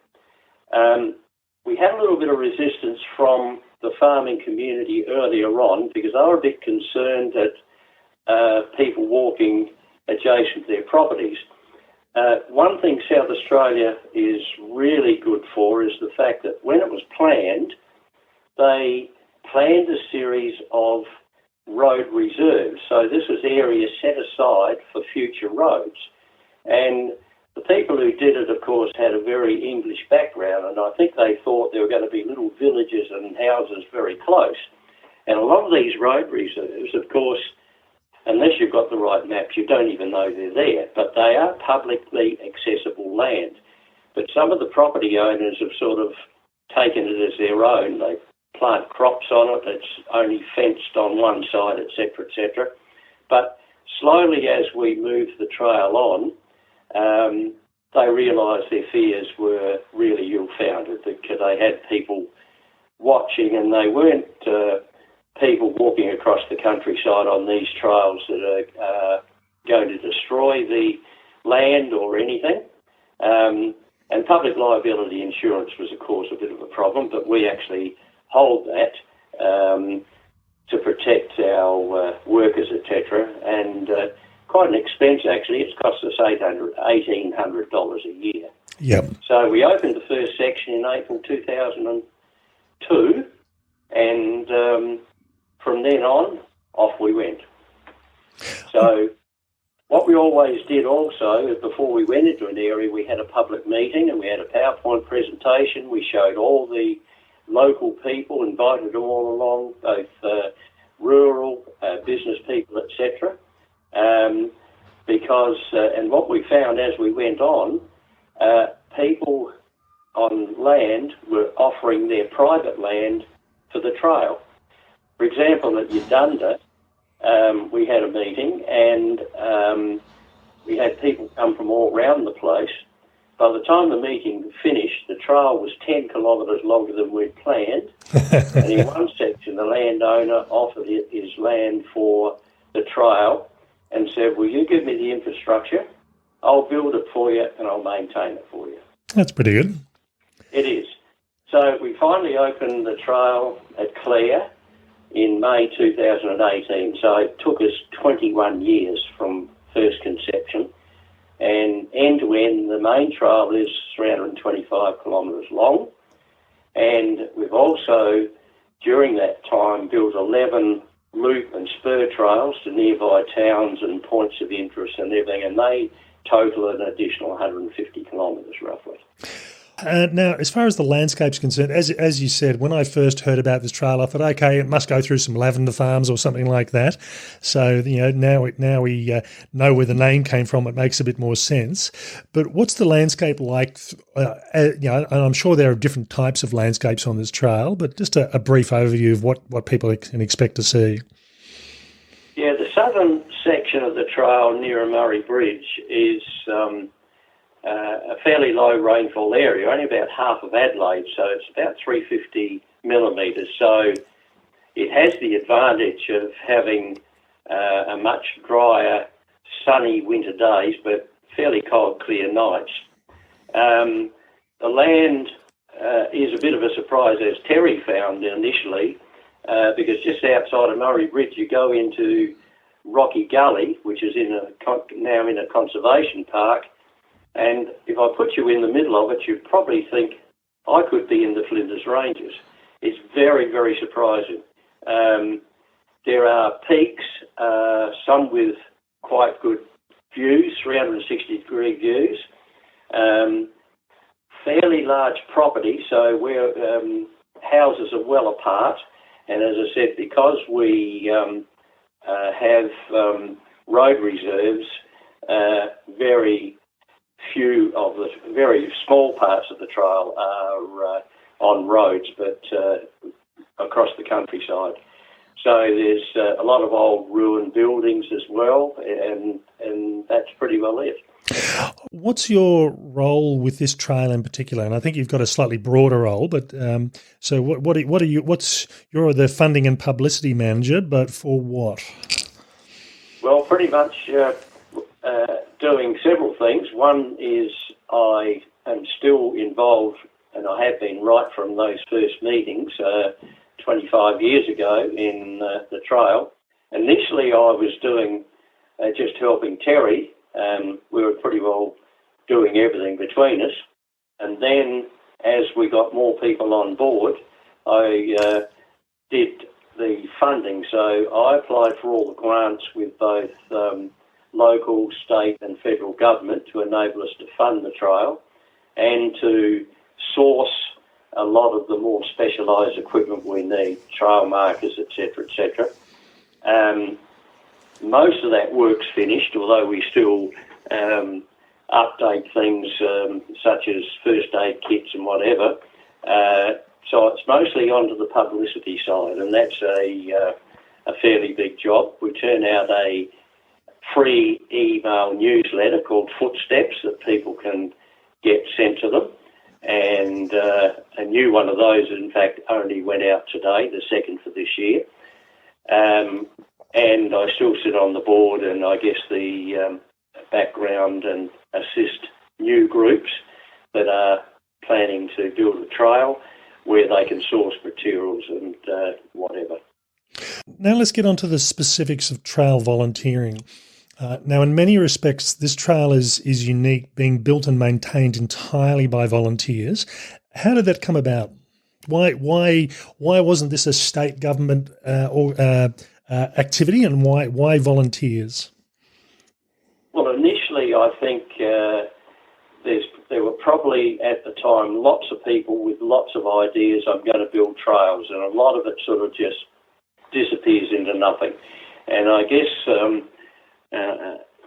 We had a little bit of resistance from the farming community earlier on, because they were a bit concerned at people walking adjacent to their properties. One thing South Australia is really good for is the fact that when it was planned, they planned a series of road reserves. So this was area set aside for future roads. And the people who did it, of course, had a very English background, and I think they thought there were going to be little villages and houses very close. And a lot of these road reserves, of course, unless you've got the right maps, you don't even know they're there, but they are publicly accessible land. But some of the property owners have sort of taken it as their own. They plant crops on it, it's only fenced on one side, etc., etc. But slowly as we moved the trail on, they realised their fears were really ill-founded, because they had people watching, and they weren't people walking across the countryside on these trails that are going to destroy the land or anything. And public liability insurance was, of course, a bit of a problem, but we actually hold that, to protect our workers, etc. And quite an expense, actually. It's cost us $1,800 a year. Yep. So we opened the first section in April 2002, and from then on, off we went. So what we always did also is before we went into an area, we had a public meeting and we had a PowerPoint presentation. We showed all the local people, invited them all along, both rural, business people, etc. Because, and what we found as we went on, people on land were offering their private land for the trail. For example, at Lavender, we had a meeting and we had people come from all around the place. By the time the meeting finished, the trail was 10 kilometres longer than we'd planned. And in one section, the landowner offered his land for the trail and said, will you give me the infrastructure? I'll build it for you and I'll maintain it for you. That's pretty good. It is. So we finally opened the trail at Clare in May 2018. So it took us 21 years from first conception. And end-to-end, the main trail is 325 kilometres long. And we've also, during that time, built 11 loop and spur trails to nearby towns and points of interest and everything, and they total an additional 150 kilometres roughly. Now, as far as the landscape's concerned, as you said, when I first heard about this trail, I thought, okay, it must go through some lavender farms or something like that. So, now we know where the name came from. It makes a bit more sense. But what's the landscape like? And I'm sure there are different types of landscapes on this trail, but just a brief overview of what people can expect to see. Yeah, the southern section of the trail near Murray Bridge is a fairly low rainfall area, only about half of Adelaide, so it's about 350 millimetres. So it has the advantage of having a much drier, sunny winter days, but fairly cold, clear nights. The land is a bit of a surprise, as Terry found initially, because just outside of Murray Bridge you go into Rocky Gully, which is now in a conservation park, and if I put you in the middle of it, you'd probably think I could be in the Flinders Ranges. It's very, very surprising. There are peaks, some with quite good views, 360-degree views, fairly large property, so where houses are well apart. And as I said, because we have road reserves, very few of the very small parts of the trail are on roads, but across the countryside. So there's a lot of old ruined buildings as well, and that's pretty well it. What's your role with this trail in particular? And I think you've got a slightly broader role, but so what are you? You're the funding and publicity manager, but for what? Well, pretty much doing several things. One is I am still involved, and I have been right from those first meetings 25 years ago in the trail. Initially, I was doing just helping Terry. We were pretty well doing everything between us. And then as we got more people on board, I did the funding. So I applied for all the grants with both local, state and federal government to enable us to fund the trail and to source a lot of the more specialised equipment we need, trail markers, etc., etc. Most of that work's finished, although we still update things such as first aid kits and whatever. So it's mostly onto the publicity side, and that's a fairly big job. We turn out a free email newsletter called Footsteps that people can get sent to them. And a new one of those, in fact, only went out today, the second for this year. And I still sit on the board and I guess the background and assist new groups that are planning to build a trail. where they can source materials and whatever. Now let's get on to the specifics of trail volunteering. Now, in many respects, this trail is unique, being built and maintained entirely by volunteers. How did that come about? Why wasn't this a state government activity, and why volunteers? Well, initially, I think there were probably at the time lots of people with lots of ideas. I'm going to build trails, and a lot of it sort of just disappears into nothing. And I guess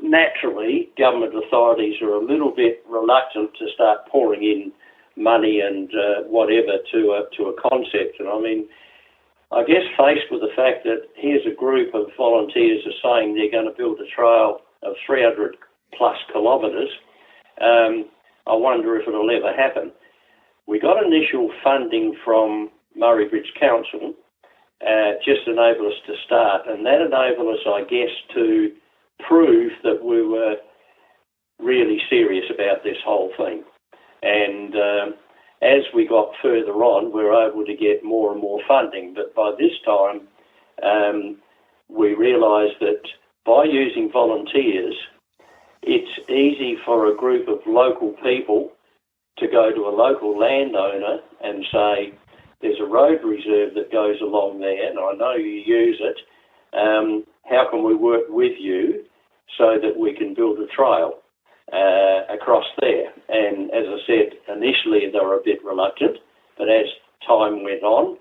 naturally, government authorities are a little bit reluctant to start pouring in money and whatever to a concept. And I mean, I guess faced with the fact that here's a group of volunteers are saying they're going to build a trail of 300 plus kilometres, I wonder if it'll ever happen. We got initial funding from Murray Bridge Council, just enabled us to start, and that enabled us, I guess, to prove that we were really serious about this whole thing. And as we got further on, we were able to get more and more funding. But by this time, we realised that by using volunteers, it's easy for a group of local people to go to a local landowner and say, there's a road reserve that goes along there, and I know you use it. How can we work with you so that we can build a trail across there? And as I said, initially they were a bit reluctant, but as time went on,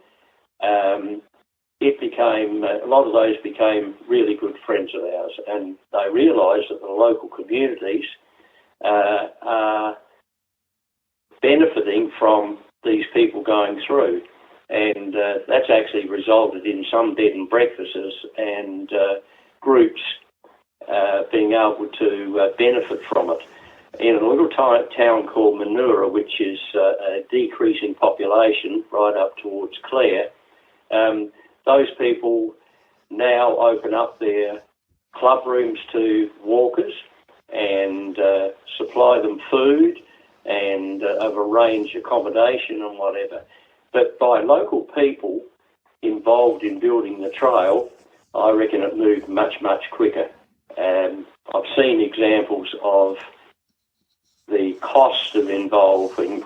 it became, a lot of those became really good friends of ours, and they realised that the local communities are benefiting from these people going through. And that's actually resulted in some bed and breakfasts and groups being able to benefit from it. In a little town called Manura, which is a decreasing population right up towards Clare, those people now open up their club rooms to walkers and supply them food and of arrange accommodation and whatever. But by local people involved in building the trail, I reckon it moved much, much quicker. I've seen examples of the cost of involving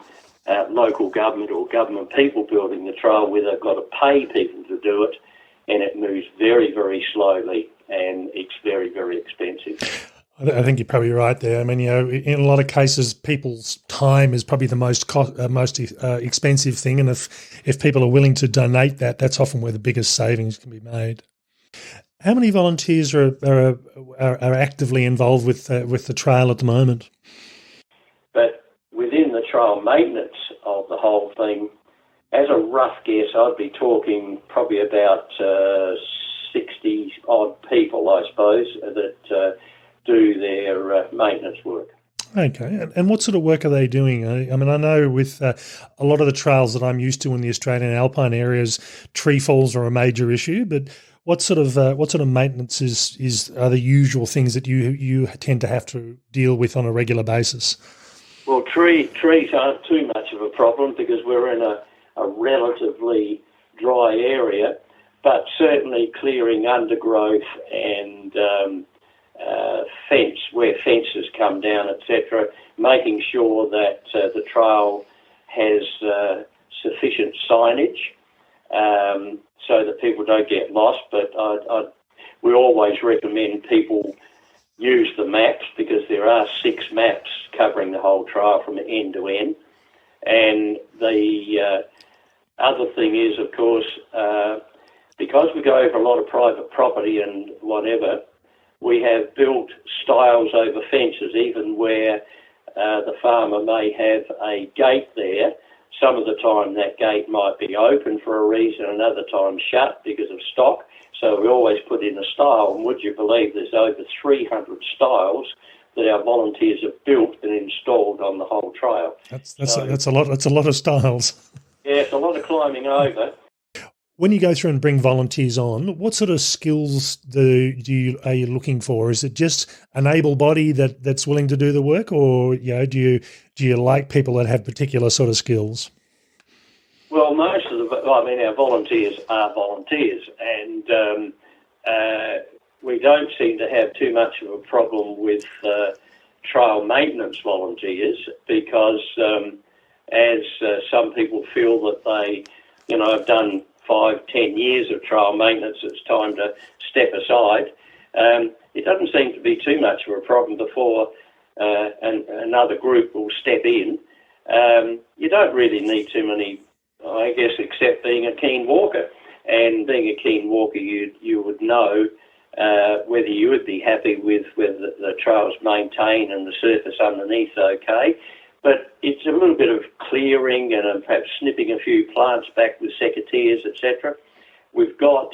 local government or government people building the trail, where they've got to pay people to do it, and it moves very, very slowly, and it's very, very expensive. I think you're probably right there. I mean, you know, in a lot of cases, people's time is probably the most expensive thing, and if people are willing to donate that, that's often where the biggest savings can be made. How many volunteers are actively involved with the trail at the moment? But within the trail maintenance of the whole thing, as a rough guess, I'd be talking probably about 60-odd people, I suppose, that do their maintenance work. Okay, and what sort of work are they doing? I mean, I know with a lot of the trails that I'm used to in the Australian alpine areas, treefalls are a major issue. But what sort of maintenance are the usual things that you tend to have to deal with on a regular basis? Well, trees aren't too much of a problem because we're in a relatively dry area, but certainly clearing undergrowth and fence, where fences come down, etc., making sure that the trail has sufficient signage so that people don't get lost. But we always recommend people use the maps, because there are 6 maps covering the whole trail from end to end. And the other thing is, of course, because we go over a lot of private property and whatever, we have built stiles over fences, even where the farmer may have a gate there. Some of the time that gate might be open for a reason, another time shut because of stock. So we always put in a stile, and would you believe there's over 300 stiles that our volunteers have built and installed on the whole trail. That's a lot. That's a lot of stiles. Yeah, it's a lot of climbing over. When you go through and bring volunteers on, what sort of skills are you looking for? Is it just an able body that's willing to do the work, or do you like people that have particular sort of skills? Well, our volunteers are volunteers, and we don't seem to have too much of a problem with trail maintenance volunteers because as some people feel that they, have done 5-10 years of trail maintenance, it's time to step aside. It doesn't seem to be too much of a problem before another group will step in. You don't really need too many, I guess, except being a keen walker. And being a keen walker, you would know whether you would be happy with whether the trail's maintained and the surface underneath okay. But it's a little bit of clearing and perhaps snipping a few plants back with secateurs, etc. We've got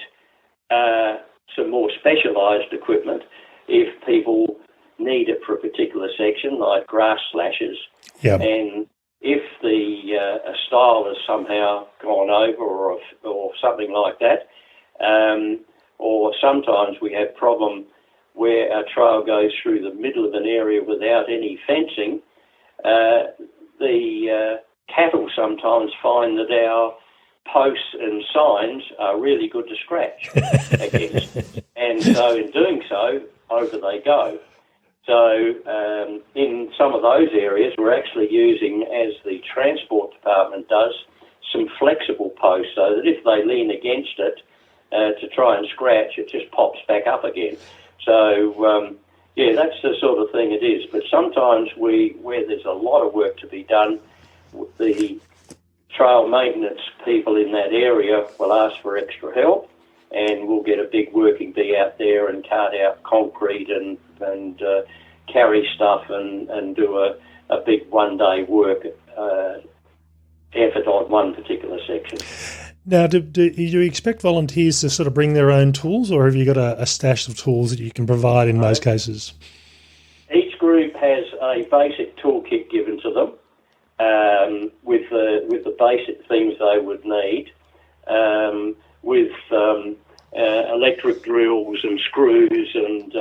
some more specialised equipment if people need it for a particular section, like grass slashes. Yep. And if a stile has somehow gone over or something like that, or sometimes we have problem where our trail goes through the middle of an area without any fencing, the cattle sometimes find that our posts and signs are really good to scratch against. And so in doing so, over they go. So in some of those areas, we're actually using, as the Transport Department does, some flexible posts so that if they lean against it to try and scratch, it just pops back up again. So, that's the sort of thing it is. But sometimes where there's a lot of work to be done, the trail maintenance people in that area will ask for extra help, and we'll get a big working bee out there and cart out concrete and carry stuff and do a big one-day work effort on one particular section. Now, do you expect volunteers to sort of bring their own tools, or have you got a stash of tools that you can provide in most cases? Each group has a basic toolkit given to them with the basic things they would need, with electric drills and screws and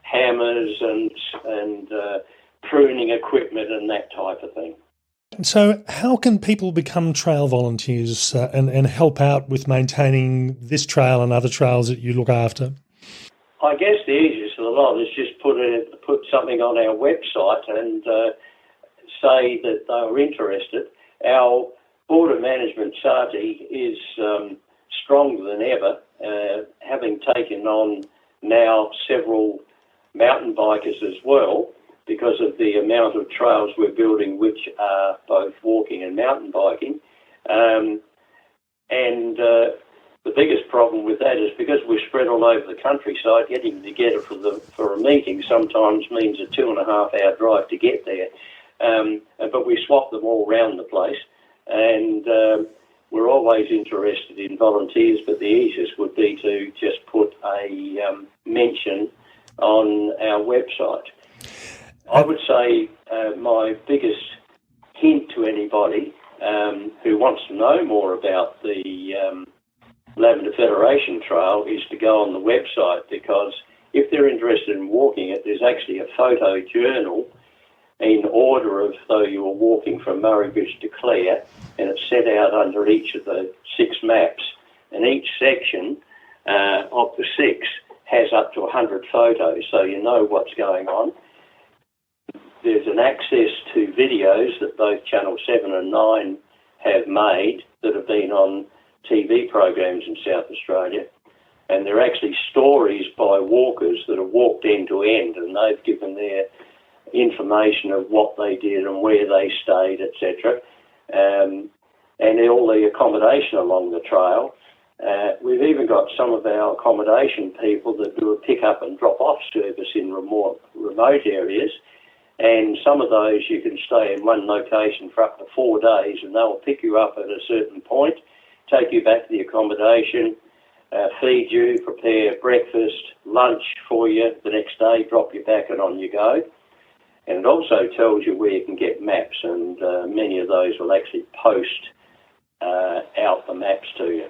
hammers and pruning equipment and that type of thing. So how can people become trail volunteers and help out with maintaining this trail and other trails that you look after? I guess the easiest of the lot is just put something on our website and say that they are interested. Our Border Management Sati is stronger than ever, having taken on now several mountain bikers as well, because of the amount of trails we're building, which are both walking and mountain biking. The biggest problem with that is because we're spread all over the countryside, getting together for a meeting sometimes means a 2.5-hour drive to get there. But we swap them all around the place, and we're always interested in volunteers, but the easiest would be to just put a mention on our website. I would say my biggest hint to anybody who wants to know more about the Lavender Federation Trail is to go on the website, because if they're interested in walking it, there's actually a photo journal in order of though you were walking from Murray Bridge to Clare, and it's set out under each of the 6 maps, and each section of the 6 has up to 100 photos, so you know what's going on. There's an access to videos that both Channel 7 and 9 have made that have been on TV programs in South Australia, and they're actually stories by walkers that have walked end to end, and they've given their information of what they did and where they stayed, etc., and all the accommodation along the trail. We've even got some of our accommodation people that do a pick-up and drop-off service in remote areas, and some of those you can stay in one location for up to 4 days, and they'll pick you up at a certain point, take you back to the accommodation, feed you, prepare breakfast, lunch for you the next day, drop you back and on you go. And it also tells you where you can get maps, and many of those will actually post out the maps to you.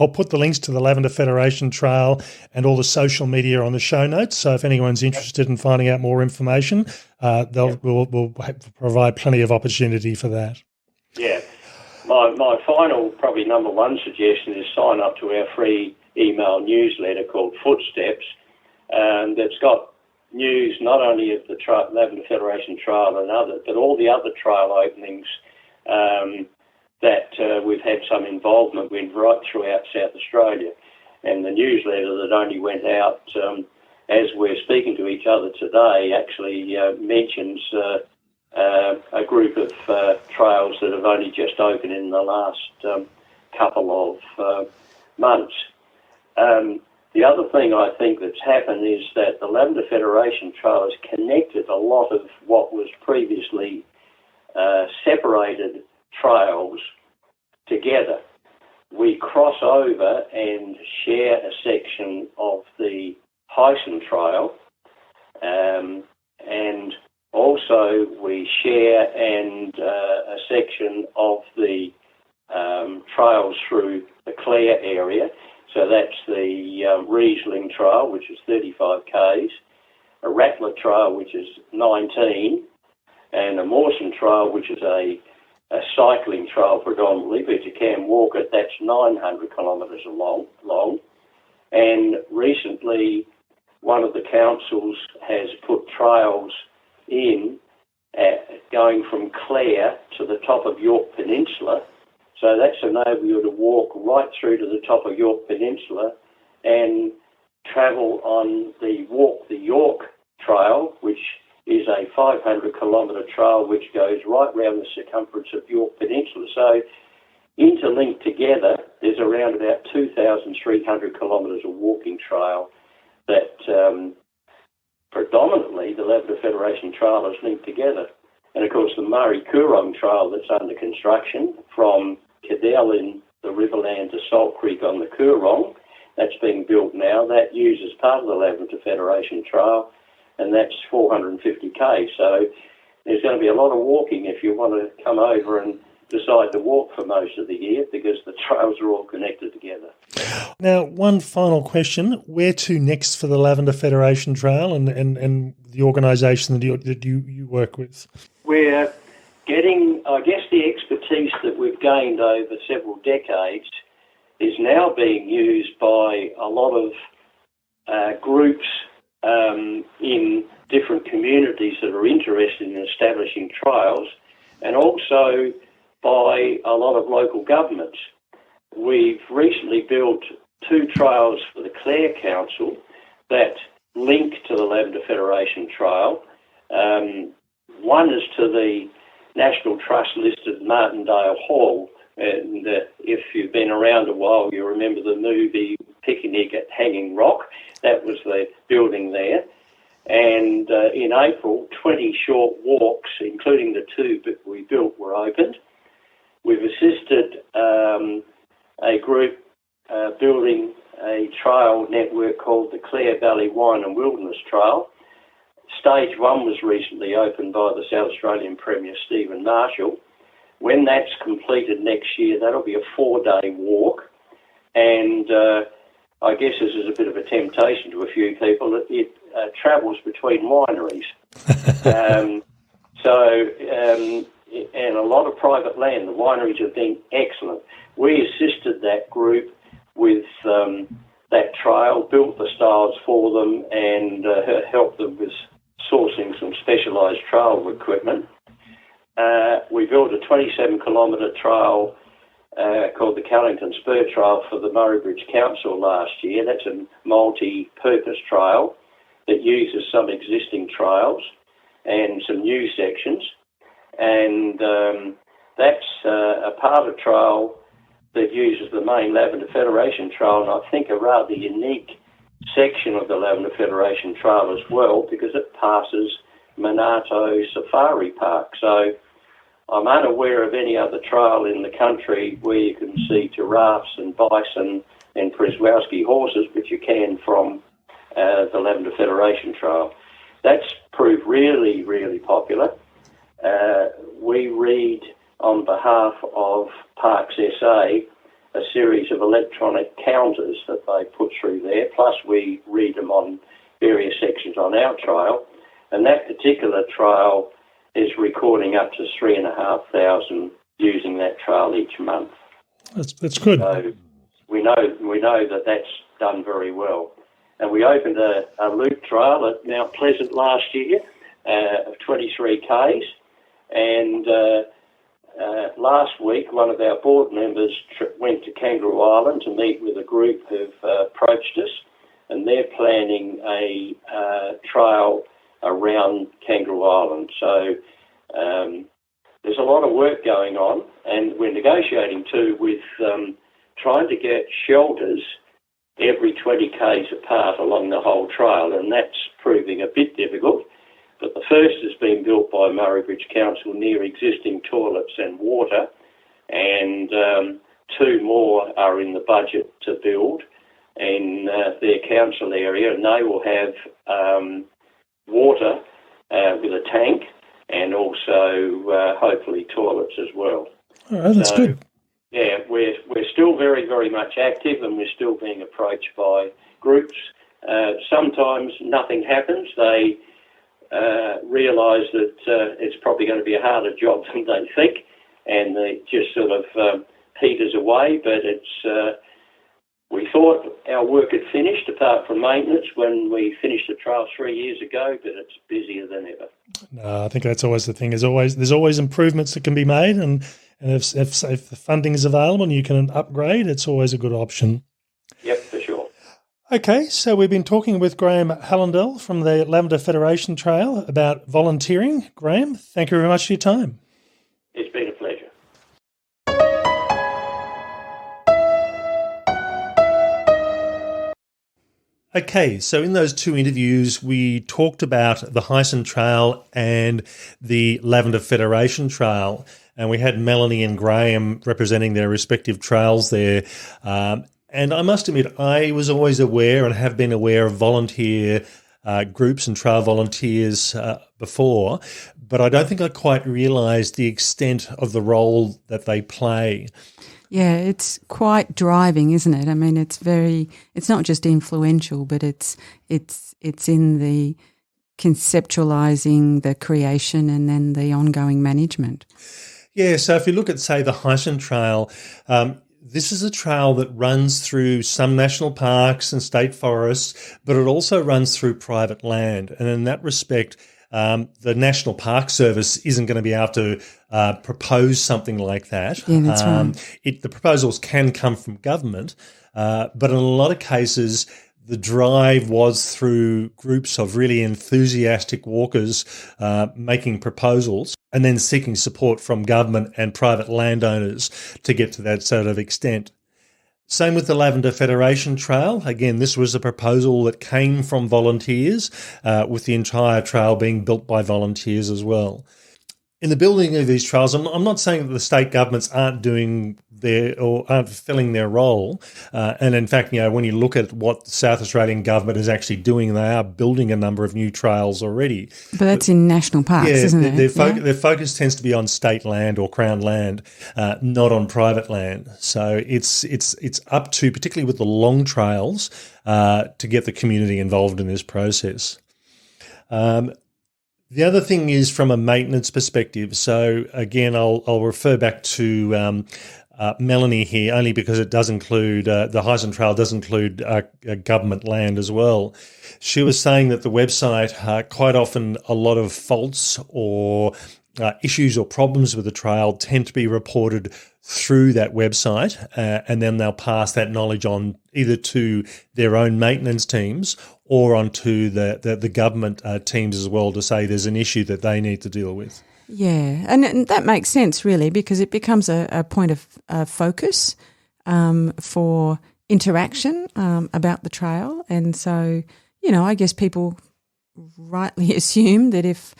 I'll put the links to the Lavender Federation Trail and all the social media on the show notes. So if anyone's interested in finding out more information, we'll provide plenty of opportunity for that. Yeah. my final, probably number one suggestion is sign up to our free email newsletter called Footsteps. That's got news not only of the Lavender Federation Trail and others, but all the other trail openings that we've had some involvement with right throughout South Australia. And the newsletter that only went out as we're speaking to each other today actually mentions a group of trails that have only just opened in the last couple of months. The other thing I think that's happened is that the Lavender Federation Trail has connected a lot of what was previously separated trails together. We cross over and share a section of the Heisen Trail, and also we share a section of the trails through the Clare area. So that's the Riesling Trail, which is 35 k's, a Rattler Trail, which is 19, and a Mawson Trail, which is a cycling trail predominantly, but you can walk it. That's 900 kilometres long. And recently, one of the councils has put trails in going from Clare to the top of York Peninsula. So that's enabled you to walk right through to the top of York Peninsula and travel on the Walk the York Trail, which is a 500-kilometre trail which goes right round the circumference of York Peninsula. So interlinked together, there's around about 2,300 kilometres of walking trail that predominantly the Lavender Federation Trail is linked together. And of course the Murray-Coorong Trail that's under construction from Cadell in the Riverland to Salt Creek on the Coorong, that's being built now. That uses part of the Lavender Federation Trail, and that's 450 k. So there's going to be a lot of walking if you want to come over and decide to walk for most of the year, because the trails are all connected together. Now, one final question. Where to next for the Lavender Federation Trail and the organisation that you work with? We're getting, I guess, the expertise that we've gained over several decades is now being used by a lot of groups in different communities that are interested in establishing trails, and also by a lot of local governments. We've recently built 2 trails for the Clare Council that link to the Lavender Federation Trail. One is to the National Trust listed Martindale Hall, and if you've been around a while, you remember the movie Picnic at Hanging Rock. That was the building there. And in April, 20 short walks, including the 2 that we built, were opened. We've assisted a group building a trail network called the Clare Valley Wine and Wilderness Trail. Stage 1 was recently opened by the South Australian Premier Stephen Marshall. When that's completed next year, that'll be a 4-day walk. And I guess this is a bit of a temptation to a few people. It travels between wineries. And a lot of private land. The wineries have been excellent. We assisted that group with that trail, built the styles for them, and helped them with sourcing some specialised trail equipment. We built a 27-kilometre trail called the Callington Spur Trail for the Murray Bridge Council last year. That's a multi-purpose trail that uses some existing trails and some new sections. And that's a part of trail that uses the main Lavender Federation Trail, and I think a rather unique section of the Lavender Federation Trail as well, because it passes Minato Safari Park. So I'm unaware of any other trail in the country where you can see giraffes and bison and Przewalski horses, but you can from the Lavender Federation Trail. That's proved really, really popular. We read on behalf of Parks SA a series of electronic counters that they put through there, plus we read them on various sections on our trail, and that particular trail is recording up to 3,500 using that trail each month. That's good. So we know that that's done very well. And we opened a loop trail at Mount Pleasant last year of 23 Ks. And last week, one of our board members went to Kangaroo Island to meet with a group who've approached us, and they're planning a trail around Kangaroo Island. So there's a lot of work going on, and we're negotiating too with trying to get shelters every 20 Ks apart along the whole trail, and that's proving a bit difficult. But the first has been built by Murray Bridge Council near existing toilets and water, and two more are in the budget to build in their council area, and they will have water with a tank and also hopefully toilets as well. All right, that's good. Yeah, we're still very, very much active, and we're still being approached by groups. Sometimes nothing happens. They realise that it's probably going to be a harder job than they think, and it just sort of peters away. But it's we thought our work had finished, apart from maintenance, when we finished the trail 3 years ago, but it's busier than ever. No, I think that's always the thing. There's always improvements that can be made, and if the funding is available and you can upgrade, it's always a good option. Yep, for sure. Okay, so we've been talking with Graham Hallandell from the Lavender Federation Trail about volunteering. Graham, thank you very much for your time. It's been a pleasure. Okay, so in those two interviews, we talked about the Heisen Trail and the Lavender Federation Trail, and we had Melanie and Graham representing their respective trails there. And I must admit, I was always aware and have been aware of volunteer groups and trail volunteers before, but I don't think I quite realised the extent of the role that they play. Yeah, it's quite driving, isn't it? I mean, it's not just influential, but it's in the conceptualising the creation and then the ongoing management. Yeah, so if you look at, say, the Heisen Trail, this is a trail that runs through some national parks and state forests, but it also runs through private land. And in that respect, the National Park Service isn't going to be able to propose something like that. Yeah, that's right. The proposals can come from government, but in a lot of cases, the drive was through groups of really enthusiastic walkers making proposals and then seeking support from government and private landowners to get to that sort of extent. Same with the Lavender Federation Trail. Again, this was a proposal that came from volunteers, with the entire trail being built by volunteers as well. In the building of these trails, I'm not saying that the state governments aren't doing aren't fulfilling their role. And in fact, when you look at what the South Australian government is actually doing, they are building a number of new trails already. But that's in national parks, isn't it? Their focus tends to be on state land or Crown land, not on private land. So it's up to, particularly with the long trails, to get the community involved in this process. The other thing is from a maintenance perspective. So again, I'll refer back to Melanie here, only because it does include the Heisen Trail does include government land as well. She was saying that the website, quite often a lot of faults or issues or problems with the trail tend to be reported through that website, and then they'll pass that knowledge on either to their own maintenance teams or onto the government teams as well, to say there's an issue that they need to deal with. Yeah, and that makes sense really, because it becomes a point of focus for interaction about the trail. And so, I guess people rightly assume that if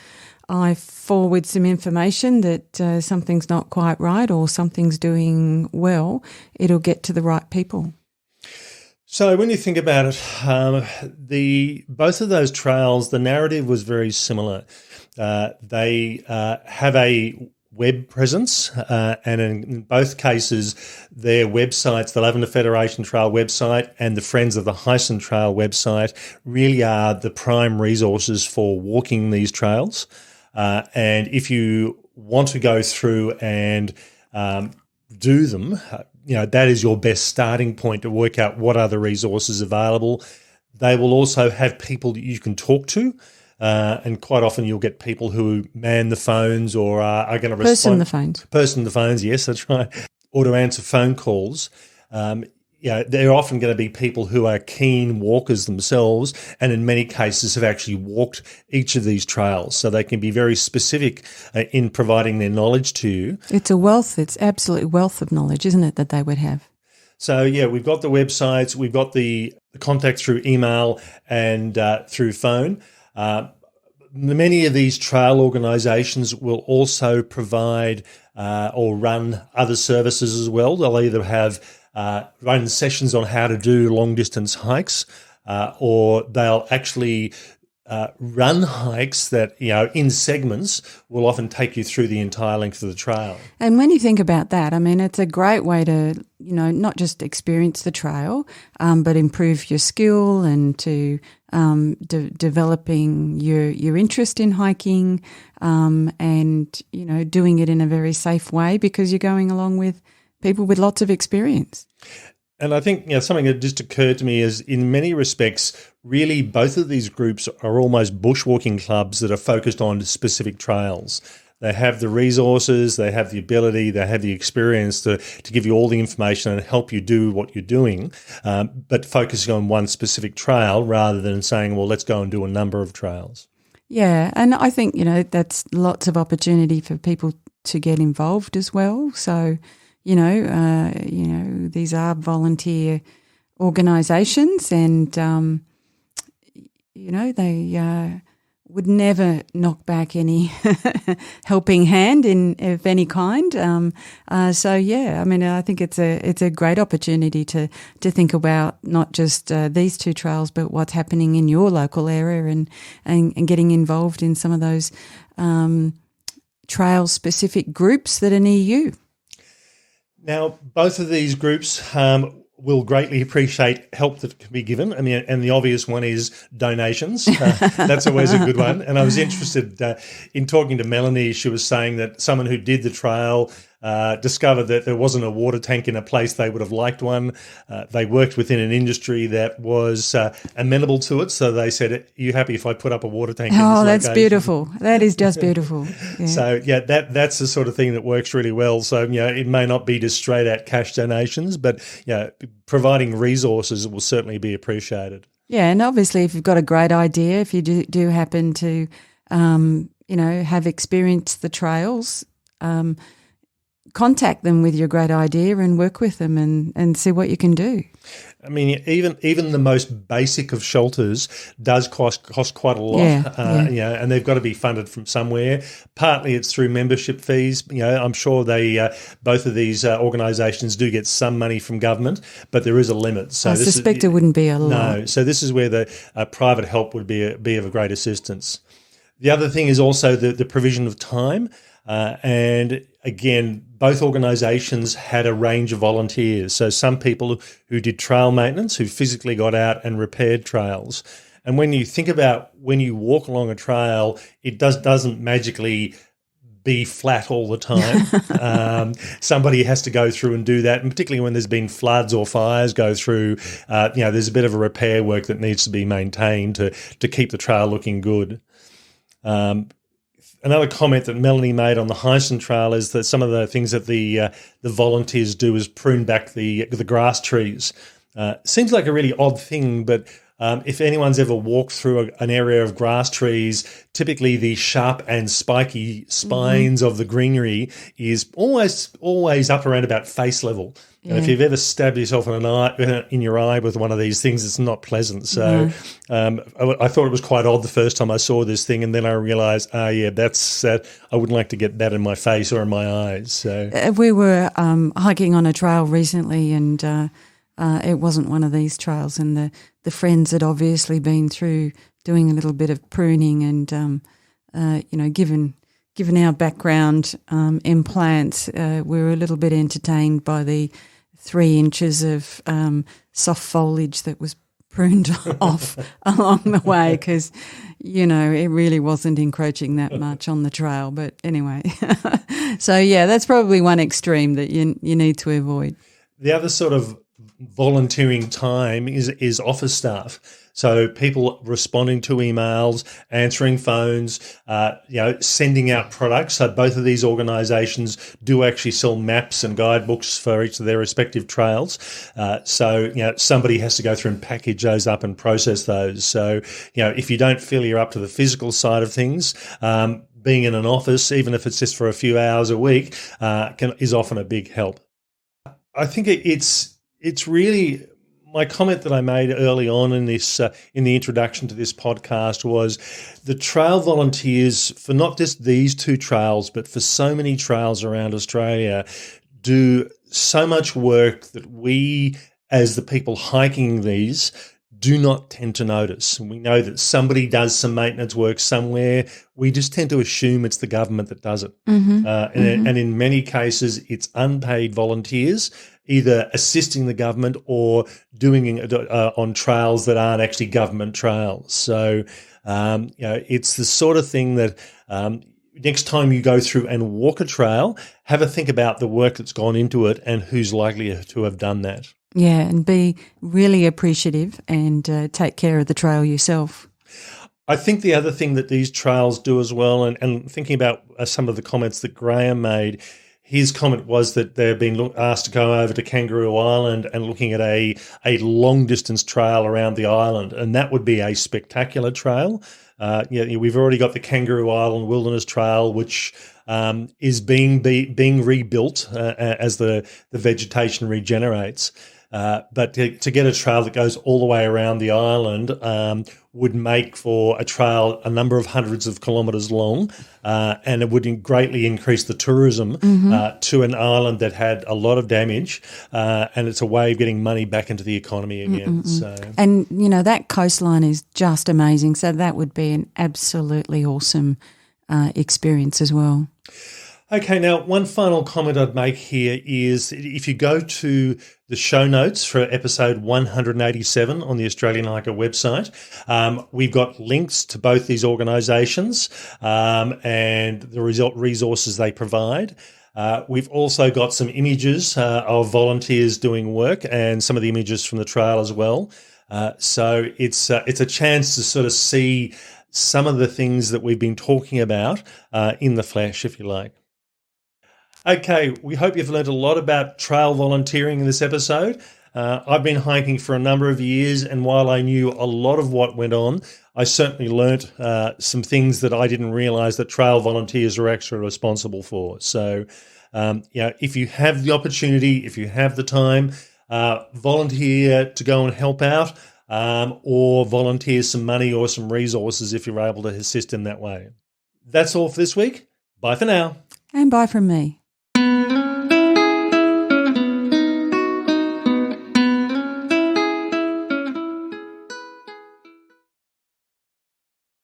I forward some information that something's not quite right or something's doing well, it'll get to the right people. So when you think about it, both of those trails, the narrative was very similar. They have a web presence, and in both cases, their websites, the Lavender Federation Trail website and the Friends of the Heisen Trail website, really are the prime resources for walking these trails. And if you want to go through and do them, that is your best starting point to work out what are the resources available. They will also have people that you can talk to, and quite often you'll get people who man the phones or are going to respond. Person the phones, yes, that's right. Or to answer phone calls. They're often going to be people who are keen walkers themselves and in many cases have actually walked each of these trails. So they can be very specific in providing their knowledge to you. It's a wealth. It's absolute wealth of knowledge, isn't it, that they would have? So, we've got the websites, we've got the contact through email and through phone. Many of these trail organisations will also provide or run other services as well. They'll either have run sessions on how to do long-distance hikes or they'll actually run hikes that, in segments will often take you through the entire length of the trail. And when you think about that, I mean, it's a great way to, not just experience the trail, but improve your skill and to developing your interest in hiking and, doing it in a very safe way because you're going along with people with lots of experience. And I think something that just occurred to me is in many respects, really both of these groups are almost bushwalking clubs that are focused on specific trails. They have the resources, they have the ability, they have the experience to give you all the information and help you do what you're doing, but focusing on one specific trail rather than saying, well, let's go and do a number of trails. Yeah, and I think, that's lots of opportunity for people to get involved as well. So, these are volunteer organisations and, they would never knock back any helping hand of any kind. I think it's a great opportunity to think about not just these two trails, but what's happening in your local area and getting involved in some of those trail-specific groups that are near you. Now, both of these groups will greatly appreciate help that can be given. I mean, and the obvious one is donations. That's always a good one. And I was interested in talking to Melanie. She was saying that someone who did the trail discovered that there wasn't a water tank in a place they would have liked one. They worked within an industry that was amenable to it. So they said, are you happy if I put up a water tank in this location? That's beautiful. That is just beautiful. Yeah. So, that's the sort of thing that works really well. So, it may not be just straight out cash donations, but, providing resources will certainly be appreciated. Yeah, and obviously if you've got a great idea, if you do happen to, have experienced the trails, contact them with your great idea and work with them and see what you can do. I mean, even the most basic of shelters does cost quite a lot, and they've got to be funded from somewhere. Partly it's through membership fees. I'm sure both of these organisations do get some money from government, but there is a limit. So I suspect it wouldn't be a lot. No, so this is where the private help would be of a great assistance. The other thing is also the provision of time. And again, both organisations had a range of volunteers. So some people who did trail maintenance, who physically got out and repaired trails. And when you think about when you walk along a trail, it doesn't magically be flat all the time. Somebody has to go through and do that, and particularly when there's been floods or fires go through, there's a bit of a repair work that needs to be maintained to keep the trail looking good. Another comment that Melanie made on the Heisen Trail is that some of the things that the volunteers do is prune back the grass trees. Seems like a really odd thing, but if anyone's ever walked through an area of grass trees, typically the sharp and spiky spines of the greenery is always up around about face level. And if you've ever stabbed yourself in your eye with one of these things, it's not pleasant. So I thought it was quite odd the first time I saw this thing, and then I realised, that's I wouldn't like to get that in my face or in my eyes. So we were hiking on a trail recently, and it wasn't one of these trails, and the friends had obviously been through doing a little bit of pruning, and given our background in plants, we were a little bit entertained by the 3 inches of soft foliage that was pruned off along the way because, it really wasn't encroaching that much on the trail. But anyway, so yeah, that's probably one extreme that you need to avoid. The other sort of volunteering time is office staff. So people responding to emails, answering phones, sending out products. So both of these organisations do actually sell maps and guidebooks for each of their respective trails. Somebody has to go through and package those up and process those. So, if you don't feel you're up to the physical side of things, being in an office, even if it's just for a few hours a week, is often a big help. I think it's really my comment that I made early on in this in the introduction to this podcast was the trail volunteers for not just these two trails, but for so many trails around Australia do so much work that we, as the people hiking these, do not tend to notice. And we know that somebody does some maintenance work somewhere. We just tend to assume it's the government that does it. And in many cases, it's unpaid volunteers either assisting the government or doing it on trails that aren't actually government trails. So, it's the sort of thing that next time you go through and walk a trail, have a think about the work that's gone into it and who's likely to have done that. Yeah, and be really appreciative and take care of the trail yourself. I think the other thing that these trails do as well, and thinking about some of the comments that Graham made, his comment was that they're being asked to go over to Kangaroo Island and looking at a long-distance trail around the island, and that would be a spectacular trail. We've already got the Kangaroo Island Wilderness Trail, which is being rebuilt as the vegetation regenerates. But to get a trail that goes all the way around the island would make for a trail a number of hundreds of kilometres long, and it would greatly increase the tourism to an island that had a lot of damage, and it's a way of getting money back into the economy again. So, and, that coastline is just amazing, so that would be an absolutely awesome experience as well. Okay, now one final comment I'd make here is if you go to the show notes for episode 187 on the Australian Hiker website, we've got links to both these organisations and the resources they provide. We've also got some images of volunteers doing work and some of the images from the trail as well. So it's a chance to sort of see some of the things that we've been talking about in the flesh, if you like. Okay, we hope you've learned a lot about trail volunteering in this episode. I've been hiking for a number of years, and while I knew a lot of what went on, I certainly learnt some things that I didn't realise that trail volunteers are actually responsible for. So, if you have the opportunity, if you have the time, volunteer to go and help out, or volunteer some money or some resources if you're able to assist in that way. That's all for this week. Bye for now. And bye from me.